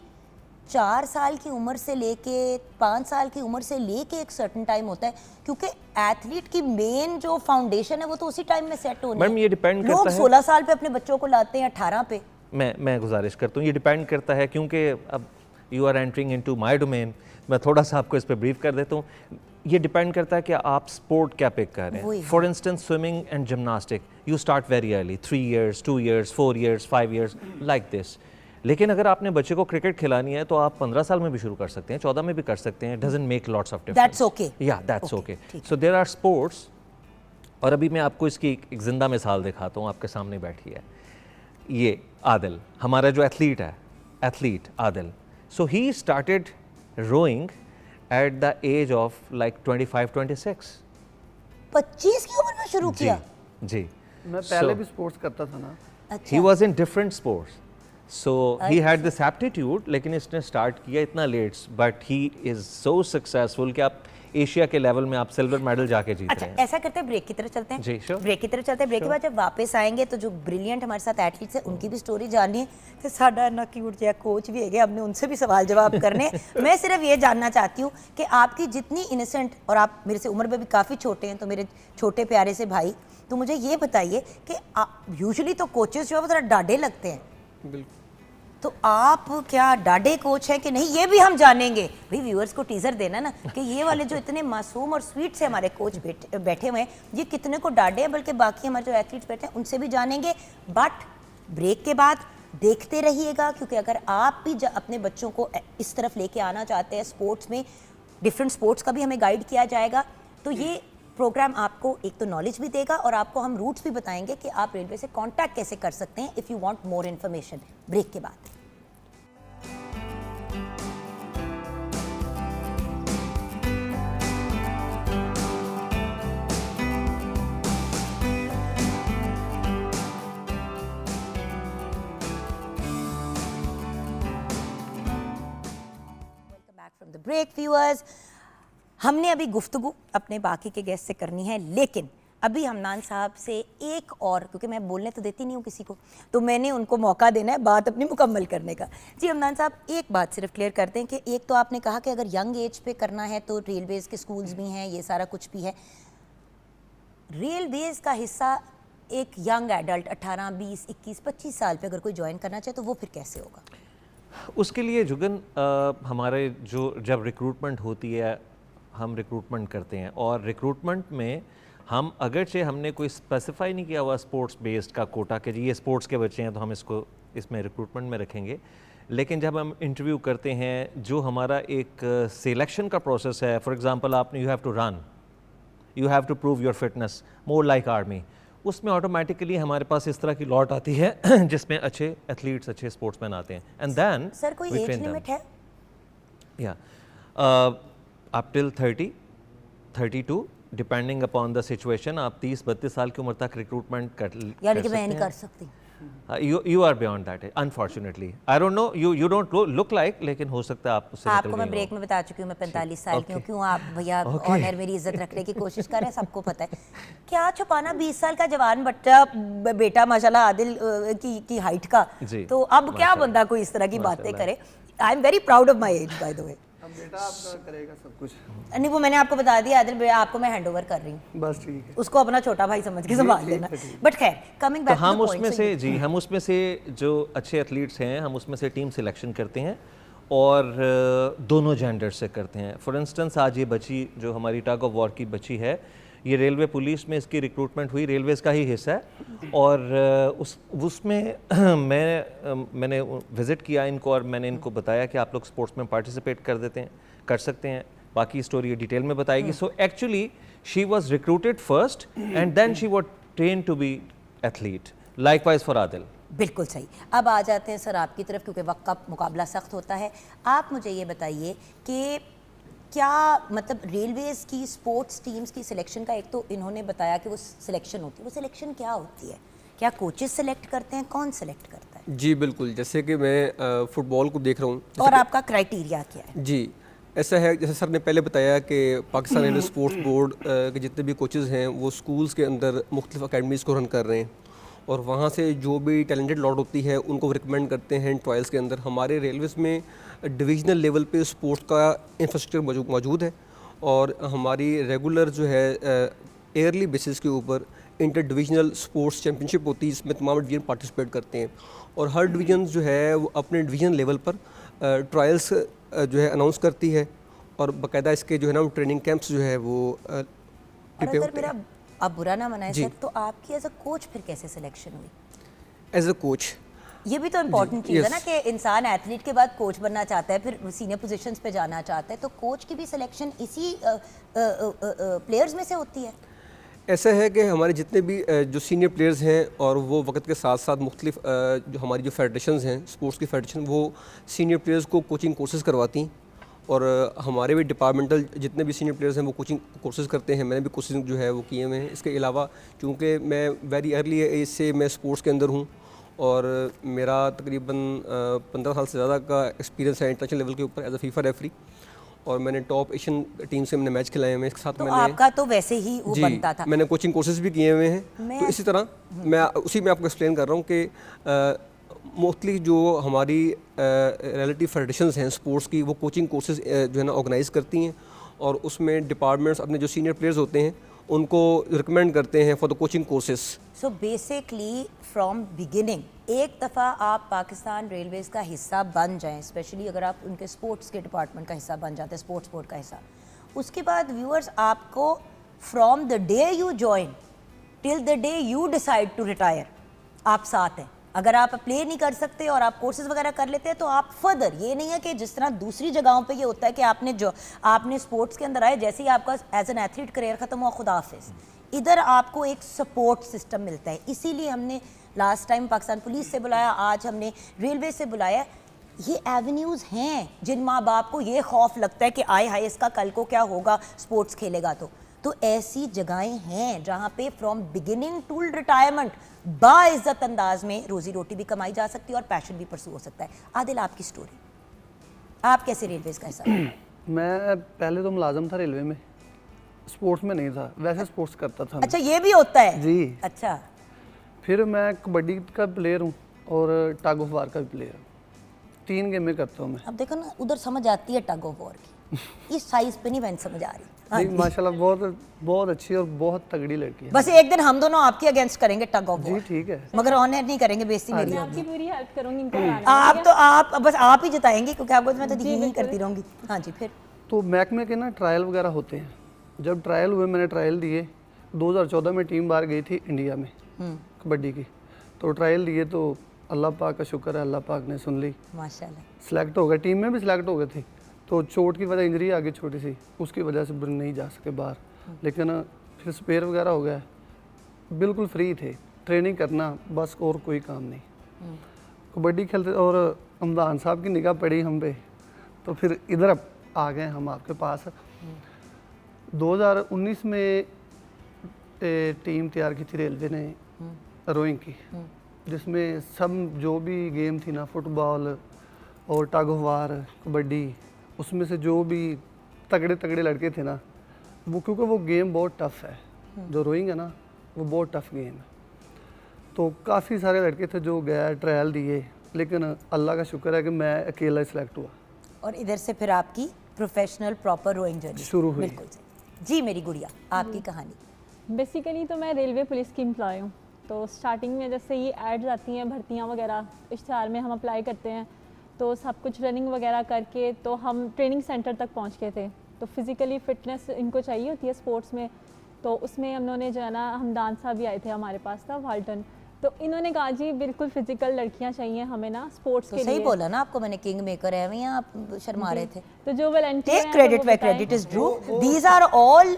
4 साल की उम्र से लेके 5 साल की उम्र से लेके एक सर्टेन टाइम होता है, क्योंकि एथलीट की मेन जो फाउंडेशन है वो तो उसी टाइम में सेट होनी है। मैडम ये डिपेंड लोग करता है, 16 साल पे अपने बच्चों को लाते हैं, 18 पे। मैं गुजारिश करता हूँ, ये डिपेंड करता है, क्योंकि अब you are entering into my domain, मैं थोड़ा सा आपको इस पर ब्रीफ कर देता हूँ। ये डिपेंड करता है कि आप स्पोर्ट क्या पिक कर रहे हैं। For instance swimming and gymnastic you start very early, 3 years, 2 years, 4 years, 5 years like this. लेकिन अगर आपने बच्चे को क्रिकेट खिलानी है तो आप 15 साल में भी शुरू कर सकते हैं, 14 में भी कर सकते हैं, doesn't make lots of difference. That's okay. या that's okay. So there are sports, और अभी मैं आपको इसकी एक जिंदा मिसाल दिखाता हूँ, आपके सामने बैठी है ये आदिल, हमारा जो athlete Adil. So he started rowing at the age of like 25-26। 25 की उम्र में शुरू जी किया? जी। मैं पहले भी स्पोर्ट्स करता था ना। अच्छा। He was in different sports, so he had this aptitude, लेकिन इसने स्टार्ट किया इतना late, but he is so successful कि आप एशिया के लेवल में आप सिल्वर मेडल जाके जीत अच्छा रहे हैं। ऐसा करते हैं, ब्रेक की तरफ चलते हैं। जी, sure. ब्रेक की तरफ चलते हैं, ब्रेक के बाद जब वापस आएंगे तो जो ब्रिलियंट हमारे साथ एथलीट्स हैं उनकी भी स्टोरी जाननी है, तो साडा ना क्यूट जो कोच भी है, हमने उनसे भी सवाल जवाब करने हैं। मैं सिर्फ ये जानना चाहती हूँ कि आपकी जितनी इनोसेंट, और आप मेरे से उम्र में भी काफ़ी छोटे हैं, तो मेरे छोटे प्यारे से भाई, तो मुझे ये बताइए कि यूजुअली तो कोचेस जो है वो ज़रा डाढ़े लगते हैं, बिल्कुल। तो आप क्या डाढ़े कोच हैं कि नहीं, ये भी हम जानेंगे। भाई व्यूअर्स को टीजर देना ना कि ये वाले जो इतने मासूम और स्वीट से हमारे कोच बैठे हुए हैं, ये कितने को डाढ़े हैं, बल्कि बाकी हमारे जो एथलीट्स बैठे हैं उनसे भी जानेंगे। बट ब्रेक के बाद देखते रहिएगा, क्योंकि अगर आप भी अपने बच्चों को इस तरफ लेके आना चाहते हैं, स्पोर्ट्स में डिफरेंट स्पोर्ट्स का भी हमें गाइड किया जाएगा, तो ये प्रोग्राम आपको एक तो नॉलेज भी देगा और आपको हम रूट्स भी बताएंगे कि आप रेलवे से कांटेक्ट कैसे कर सकते हैं if you want more information. Break के बाद फ्रॉम द ब्रेक व्यूअर्स, हमने अभी गुफ्तगू अपने बाकी के गेस्ट से करनी है, लेकिन अभी हमनान साहब से एक और, क्योंकि मैं बोलने तो देती नहीं हूँ किसी को, तो मैंने उनको मौका देना है बात अपनी मुकम्मल करने का। जी हमनान साहब, एक बात सिर्फ क्लियर करते हैं कि एक तो आपने कहा कि अगर यंग एज पे करना है तो रेलवेज़ के स्कूल्स भी हैं, ये सारा कुछ भी है। रेलवेज़ का हिस्सा एक यंग एडल्ट 18, 20, 21, 25 साल पे अगर कोई ज्वाइन करना चाहे तो वो फिर कैसे होगा? उसके लिए जुगन हमारे जो जब रिक्रूटमेंट होती है, हम रिक्रूटमेंट करते हैं, और रिक्रूटमेंट में हम अगरचे हमने कोई स्पेसिफाई नहीं किया हुआ स्पोर्ट्स बेस्ड का कोटा कि जी ये स्पोर्ट्स के बच्चे हैं तो हम इसको इसमें रिक्रूटमेंट में रखेंगे, लेकिन जब हम इंटरव्यू करते हैं, जो हमारा एक सिलेक्शन का प्रोसेस है, फॉर एग्जांपल आपने you have to run you have to prove your fitness, more like army. उसमें ऑटोमेटिकली हमारे पास इस तरह की लॉट आती है जिसमें अच्छे एथलीट्स, अच्छे स्पोर्ट्समैन आते हैं, एंड देन सर कोई एज लिमिट है? या up till 30, 32 depending upon the situation. आप 30-32 साल की उम्र तक रिक्रूटमेंट कर यानी कि मैं नहीं कर सकती? You are beyond that, unfortunately. I don't know, you don't look like, लेकिन हो सकता है आप उससे आपको मैं ब्रेक में बता चुकी हूँ मैं 45 साल की हूँ। क्यों आप भैया ऑनर मेरी इज्जत रखने की कोशिश कर रहे हैं, सबको पता है। क्या छुपाना 20 साल का जवान बच्चा बेटा माशाल्लाह आदिल की हाइट का, तो अब क्या बंदा कोई इस तरह की बातें करे। I am very proud of my as by the वे। बेटा आपका करेगा सब कुछ। नहीं वो मैंने आपको बता दिया आदिल भैया, आपको मैं हैंडओवर कर रही हूँ, बस ठीक है, उसको अपना छोटा भाई समझ के संभाल लेना। बट खैर कमिंग बैक, हम उसमें से जी हम उसमें से जो अच्छे एथलीट्स हैं हम उसमें से टीम सिलेक्शन करते हैं और दोनों जेंडर से करते हैं। फॉर इंस्टेंस आज ये बच्ची जो हमारी टग ऑफ वॉर की बच्ची है, ये रेलवे पुलिस में इसकी रिक्रूटमेंट हुई, रेलवेज़ का ही हिस्सा है, और उसमें मैंने विज़िट किया इनको और मैंने इनको बताया कि आप लोग स्पोर्ट्स में पार्टिसिपेट कर सकते हैं। बाकी स्टोरी डिटेल में बताएगी। So actually she was recruited first and then she was train to be athlete, likewise for Adil. बिल्कुल सही। अब आ जाते हैं सर आपकी तरफ, क्योंकि वक्त का मुकाबला सख्त होता है। आप मुझे ये बताइए कि क्या मतलब रेलवेज़ की स्पोर्ट्स टीम्स की सिलेक्शन का, एक तो इन्होंने बताया कि वो सिलेक्शन होती है, वो सिलेक्शन क्या होती है? क्या कोचेस सेलेक्ट करते हैं? कौन सेलेक्ट करता है? जी बिल्कुल, जैसे कि मैं फुटबॉल को देख रहा हूँ। और आपका क्राइटेरिया क्या है? जी ऐसा है, जैसे सर ने पहले बताया कि पाकिस्तान रेलवे स्पोर्ट्स बोर्ड के जितने भी कोचेज़ हैं वो स्कूल्स के अंदर मुख्तलिफ अकेडमीज़ को रन कर रहे हैं और वहाँ से जो भी टैलेंटेड लॉट होती है उनको रिकमेंड करते हैं ट्रायल्स के अंदर। हमारे रेलवेज़ में डिवीज़नल लेवल पे स्पोर्ट्स का इंफ्रास्ट्रक्चर मौजूद है और हमारी रेगुलर जो है ईयरली बेसिस के ऊपर इंटर डिवीज़नल स्पोर्ट्स चैम्पियनशिप होती है, इसमें तमाम डिवीज़न पार्टिसिपेट करते हैं और हर डिवीज़न जो है वो अपने डिवीज़न लेवल पर ट्रायल्स जो है अनाउंस करती है और बाकायदा इसके जो है ना ट्रेनिंग कैंप्स जो है वो प्रिपेयर होते हैं। आप बुरा ना मनाएं सर, तो आपकी एज अ कोच फिर कैसे सिलेक्शन हुई? एज अ कोच, ये भी तो इम्पोर्टेंट चीज़ है ना कि इंसान एथलीट के बाद कोच बनना चाहता है, फिर सीनियर पोजीशंस पे जाना चाहता है, तो कोच की भी सिलेक्शन इसी प्लेयर्स में से होती है? ऐसा है कि हमारे जितने भी जो सीनियर प्लेयर्स हैं और वो वक्त के साथ साथ मुख्तलिफ जो हमारी जो फेडरेशंस हैं स्पोर्ट्स की फेडरेशन, वो सीनियर प्लेयर्स को कोचिंग कोर्सेज़ करवाती हैं और हमारे भी डिपार्टमेंटल जितने भी सीनियर प्लेयर्स हैं वो कोचिंग कोर्सेज़ करते हैं। मैंने भी कोचिंग जो है वो किए हुए हैं। इसके अलावा चूँकि मैं वेरी अर्ली एज से मैं स्पोर्ट्स के अंदर हूँ और मेरा तकरीबन 15 साल से ज़्यादा का एक्सपीरियंस है इंटरनेशनल लेवल के ऊपर एज अ फीफा रेफरी और मैंने टॉप एशियन टीम से मैंने मैच खिलाए हैं। इसके साथ तो मैंने आपका तो वैसे ही वो बनता था। मैंने कोचिंग कोर्सेज भी किए हुए हैं। तो इसी तरह मैं उसी में आपको एक्सप्लेन कर रहा हूँ कि मोस्टली जो हमारी रिलेटिव फेडरेशंस हैं स्पोर्ट्स की वो कोचिंग कोर्सेज जो है ना ऑर्गेनाइज करती हैं और उसमें डिपार्टमेंट्स अपने जो सीनियर प्लेयर्स होते हैं उनको रिकमेंड करते हैं for the coaching courses. So basically from beginning एक दफ़ा आप पाकिस्तान रेलवेज का हिस्सा बन जाएं, स्पेशली अगर आप उनके स्पोर्ट्स के डिपार्टमेंट का हिस्सा बन जाते हैं, स्पोर्ट्स बोर्ड का हिस्सा, उसके बाद व्यूअर्स आपको from the day you join till the day you decide to retire आप साथ हैं। अगर आप प्ले नहीं कर सकते और आप कोर्सेज वगैरह कर लेते हैं तो आप फर्दर, ये नहीं है कि जिस तरह दूसरी जगहों पे ये होता है कि आपने स्पोर्ट्स के अंदर आए, जैसे ही आपका एज एन एथलीट करियर ख़त्म हुआ खुदा हाफिज़, इधर आपको एक सपोर्ट सिस्टम मिलता है। इसीलिए हमने लास्ट टाइम पाकिस्तान पुलिस से बुलाया, आज हमने रेलवे से बुलाया। ये एवेन्यूज़ हैं जिन माँ बाप को ये खौफ लगता है कि आए हाय इसका कल को क्या होगा स्पोर्ट्स खेलेगा तो ऐसी जगहें हैं जहाँ पे फ्रॉम बिगिनिंग टू रिटायरमेंट बाइज्जत अंदाज में रोजी रोटी भी कमाई जा सकती है और पैशन भी परसू हो सकता है। आदिल, आपकी स्टोरी, आप कैसे रेलवेज का हिस्सा? मैं पहले तो मुलाजम था रेलवे में, स्पोर्ट्स में नहीं था, वैसे स्पोर्ट्स करता था। अच्छा, ये भी होता है जी। अच्छा, फिर मैं कबड्डी का प्लेयर हूँ और टग ऑफ वार का भी प्लेयर हूँ, 3 गेमें करता हूँ मैं। अब देखो ना, उधर समझ आती है टग ऑफ वॉर की, इस साइज पे नहीं बहन समझ आ रही। नहीं, माशाल्लाह बहुत अच्छी और बहुत तगड़ी लड़की है। बस एक दिन हम दोनों आपके अगेंस्ट करेंगे टग ऑफ वॉर। जी ठीक है, मगर ऑनर नहीं करेंगे, बेइज्जती मेरी होगी। आपकी पूरी हेल्प करूंगी इनको कराने में। आप बस आप ही जिताएंगे क्योंकि आपको मैं तो यही करती रहूंगी। हाँ जी, फिर तो महकमे के ना ट्रायल वगैरह होते हैं। जब ट्रायल हुए मैंने ट्रायल दिए, 2014 में टीम बाहर गई थी इंडिया में कबड्डी की, तो ट्रायल दिए तो अल्लाह पाक का शुक्र है, अल्लाह पाक ने सुन ली, माशाल्लाह सेलेक्ट हो गए। टीम में भी सिलेक्ट हो गए थे, तो चोट की वजह इंजरी आ गई छोटी सी, उसकी वजह से नहीं जा सके बाहर। लेकिन फिर स्पेयर वगैरह हो गया, बिल्कुल फ्री थे, ट्रेनिंग करना बस और कोई काम नहीं। कबड्डी खेलते और हमदान साहब की निगाह पड़ी हम पे, तो फिर इधर आ गए हम आपके पास। 2019 में टीम तैयार की थी रेलवे ने रोइंग की, जिसमें सब जो भी गेम थी ना, फुटबॉल और टग ऑफ वार, कबड्डी, उसमें से जो भी तगड़े तगड़े लड़के थे ना, वो क्योंकि वो गेम बहुत टफ़ है, जो रोइंग है ना वो बहुत टफ़ गेम है, तो काफ़ी सारे लड़के थे जो गया ट्रायल दिए, लेकिन अल्लाह का शुक्र है कि मैं अकेला सिलेक्ट हुआ। और इधर से फिर आपकी प्रोफेशनल प्रॉपर रोइंग जर्नी शुरू हुई। बिल्कुल जी मेरी गुड़िया, आपकी कहानी। बेसिकली तो मैं रेलवे पुलिस की एम्प्लॉय हूँ। तो स्टार्टिंग में जैसे ये एड्स आती हैं, भर्तियाँ वगैरह, इश्तिहार में हम अप्लाई करते हैं, तो सब कुछ रनिंग वगैरह करके तो हम ट्रेनिंग सेंटर तक पहुँच गए थे। तो फिज़िकली फ़िटनेस इनको चाहिए होती है स्पोर्ट्स में, तो उसमें उन्होंने जो है ना, हमदान साहब भी आए थे हमारे पास था, वाल्टन, तो इन्होंने कहा जी बिल्कुल फिजिकल लड़कियां चाहिए हमें ना स्पोर्ट्स तो के सही लिए। बोला ना आपको मैंने, किंग मेकर है या आप शर्मा रहे थे? तो जो volunteer take credit where credit is due, these are all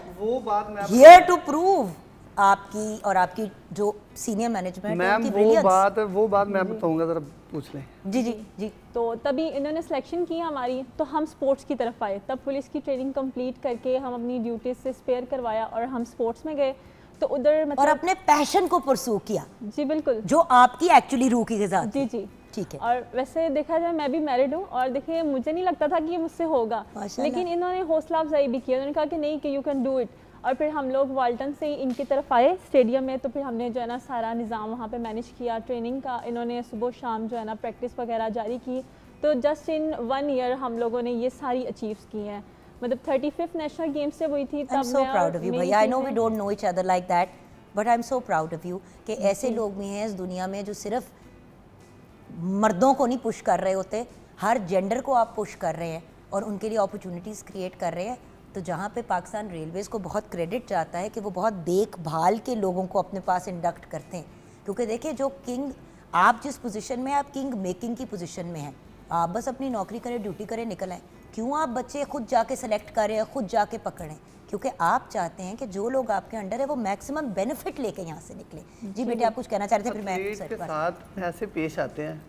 here to prove आपकी और आपकी जो सीनियर मैनेजमेंट है उनकी ब्रिलियंस। वो बात मैं बताऊंगा, जरा पूछ लें। जी जी जी। तो तभी इन्होंने सिलेक्शन की हमारी, तो हम स्पोर्ट्स की तरफ आए। तब पुलिस की ट्रेनिंग कंप्लीट करके हम अपनी ड्यूटीज से स्पेयर करवाया और हम स्पोर्ट्स में गए। तो उधर मतलब और अपने पैशन को परस्यू किया। जी बिल्कुल, जो आपकी एक्चुअली रूह की ग़िज़ा थी। जी जी ठीक है। और वैसे देखा जाए मैं भी मैरिड हूँ, और देखिए मुझे नहीं लगता था कि ये मुझसे होगा, लेकिन इन्होंने हौसला अफजाई भी किया। उन्होंने कहा कि नहीं, कि यू कैन डू इट। और फिर हम लोग वाल्टन से इनकी तरफ आए स्टेडियम में, तो फिर हमने जो है ना सारा निज़ाम वहाँ पे मैनेज किया ट्रेनिंग का। इन्होंने सुबह शाम जो है ना प्रैक्टिस वगैरह जारी की। तो जस्ट इन 1 ईयर हम लोगों ने ये सारी अचीव्स की हैं। मतलब 35th नेशनल गेम्स से हुई थी तब। I'm so proud of you भैया। I know we don't know each other like that, but I'm so proud of you कि ऐसे लोग भी हैं इस दुनिया में जो सिर्फ मर्दों को नहीं पुश कर रहे होते, हर जेंडर को आप पुश कर रहे हैं और उनके लिए अपॉर्चुनिटीज़ क्रिएट कर रहे हैं। तो जहाँ पे पाकिस्तान रेलवेज़ को बहुत क्रेडिट जाता है कि वो बहुत देखभाल के लोगों को अपने पास इंडक्ट करते हैं, क्योंकि देखिए जो किंग, आप जिस पोजीशन में, आप किंग मेकिंग की पोजीशन में हैं। आप बस अपनी नौकरी करें, ड्यूटी करें, निकल आएँ। क्यों आप बच्चे खुद जाके सेलेक्ट करें, खुद जाके पकड़ें? क्योंकि आप चाहते हैं कि जो लोग आपके अंडर है वो मैक्सिमम बेनिफिट लेके यहाँ से निकले। जी बेटे, आप कुछ कहना चाह रहे थे, फिर मैं के साथ ऐसे पेश आते हैं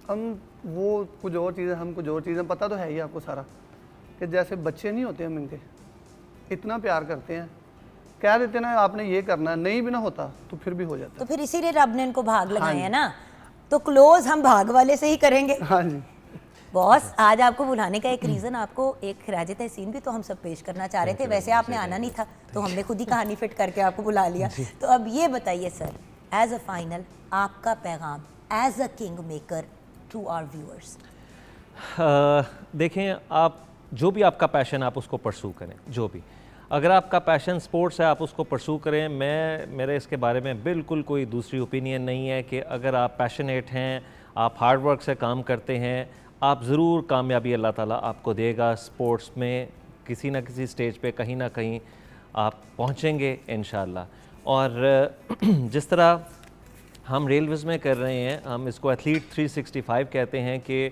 हम, वो कुछ और चीज़ें, हम कुछ और चीज़ें, पता तो है ही आपको सारा, कि जैसे बच्चे नहीं होते हम इनके, इतना प्यार करते हैं, कह देते ना आपने ये करना है, नहीं भी ना होता तो फिर भी हो जाता। तो फिर इसीलिए रब ने इनको भाग लगाए हैं ना, तो क्लोज हम भाग वाले से ही करेंगे। हाँ जी बॉस, आज आपको बुलाने का एक रीज़न, आपको एक खिराज तहसीन भी तो हम सब पेश करना चाह रहे थे। वैसे आपने आना नहीं था, तो हमने खुद ही कहानी फिट करके आपको बुला लिया। तो अब ये बताइए सर, एज अ फाइनल आपका पैगाम as a king maker to our viewers. देखें, आप जो भी आपका पैशन, आप उसको परसू करें। जो भी, अगर आपका पैशन स्पोर्ट्स है, आप उसको परसू करें। मेरे इसके बारे में बिल्कुल कोई दूसरी ओपिनियन नहीं है कि अगर आप पैशनेट हैं, आप हार्ड वर्क से काम करते हैं, आप ज़रूर कामयाबी अल्लाह ताला आपको देगा। स्पोर्ट्स में किसी ना किसी स्टेज पे कहीं ना कहीं आप पहुंचेंगे इंशाल्लाह। और जिस तरह हम रेलवेज़ में कर रहे हैं, हम इसको एथलीट 365 कहते हैं कि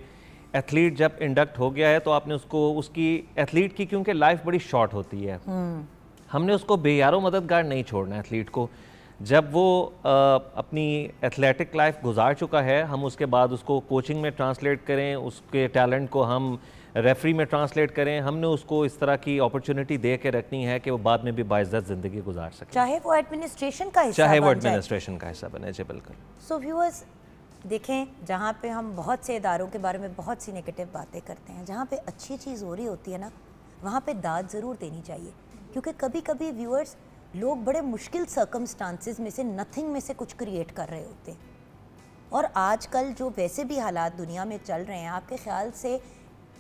एथलीट जब इंडक्ट हो गया है तो आपने उसको, उसकी एथलीट की क्योंकि लाइफ बड़ी शॉर्ट होती है, हमने उसको बेयारो मददगार नहीं छोड़ना एथलीट को। जब वो अपनी एथलेटिक लाइफ गुजार चुका है, हम उसके बाद उसको कोचिंग में ट्रांसलेट करें, उसके टैलेंट को हम रेफरी में ट्रांसलेट करें। हमने उसको इस तरह की अपॉर्चुनिटी दे के रखनी है कि वो बाद में भी बाइज्जत ज़िंदगी गुजार सके, चाहे वो एडमिनिस्ट्रेशन का हिस्सा चाहे वो बन जाए। एडमिनिस्ट्रेशन का हिस्सा बने। जी बिल्कुल। सो व्यूअर्स, देखें, जहाँ पे हम बहुत से इदारों के बारे में बहुत सी नेगेटिव बातें करते हैं, जहाँ पे अच्छी चीज़ हो रही होती है ना, वहाँ पे दाद ज़रूर देनी चाहिए। क्योंकि कभी कभी व्यूअर्स, लोग बड़े मुश्किल सर्कमस्टांसिस में से, नथिंग में से कुछ क्रिएट कर रहे होते हैं। और आजकल जो वैसे भी हालात दुनिया में चल रहे हैं, आपके ख्याल से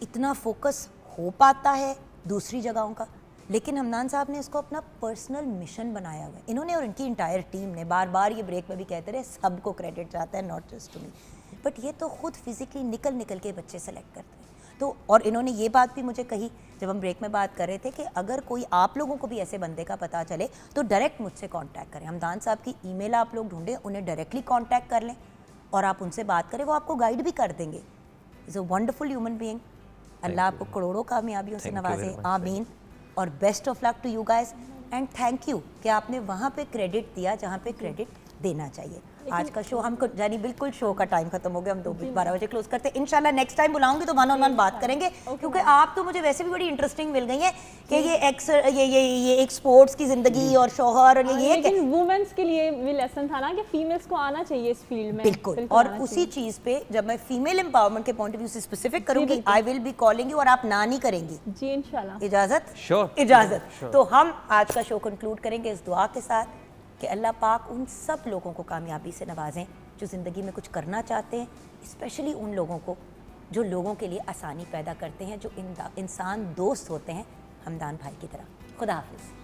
इतना फोकस हो पाता है दूसरी जगहों का? लेकिन हमदान साहब ने इसको अपना पर्सनल मिशन बनाया हुआ है। इन्होंने और इनकी इंटायर टीम ने, बार बार ये ब्रेक में भी कहते रहे, सबको क्रेडिट जाता है, not just to me, but ये तो खुद फिजिकली निकल के बच्चे सेलेक्ट करते हैं। तो और इन्होंने ये बात भी मुझे कही जब हम ब्रेक में बात कर रहे थे कि अगर कोई आप लोगों को भी ऐसे बंदे का पता चले तो डायरेक्ट मुझसे कांटेक्ट करें। हमदान साहब की ईमेल आप लोग ढूंढें, उन्हें डायरेक्टली कांटेक्ट कर लें और आप उनसे बात करें, वो आपको गाइड भी कर देंगे। Is a wonderful human being. अल्लाह आपको करोड़ों कामयाबियों से नवाजे, आमीन। और best of luck to you guys and thank you कि आपने वहाँ पे क्रेडिट दिया जहाँ पे क्रेडिट देना चाहिए। आज का शो हमको जानी बिल्कुल शो का टाइम खत्म हो गया, हम 12 बजे क्लोज करते हैं। इंशाल्लाह नेक्स्ट टाइम बुलाऊंगी तो 1-on-1 बात करेंगे, क्योंकि आप तो मुझे वैसे भी बड़ी इंटरेस्टिंग मिल गई हैं कि ये एक स्पोर्ट्स की जिंदगी और शौहर और ये लेकिन वुमेन्स के लिए भी लेसन था ना कि फीमेल्स को आना चाहिए इस फील्ड में। बिल्कुल, और उसी चीज पे जब मैं फीमेल एम्पावरमेंट के पॉइंट ऑफ व्यू से स्पेसिफिक करूंगी, I will be calling you और आप ना नहीं करेंगी जी इंशाल्लाह। इजाजत? श्योर, इजाजत। तो हम आज का शो कंक्लूड करेंगे इस दुआ के साथ कि अल्लाह पाक उन सब लोगों को कामयाबी से नवाजें जो ज़िंदगी में कुछ करना चाहते हैं, स्पेशली उन लोगों को जो लोगों के लिए आसानी पैदा करते हैं, जो इंसान दोस्त होते हैं हमदान भाई की तरह। खुदा हाफिज़।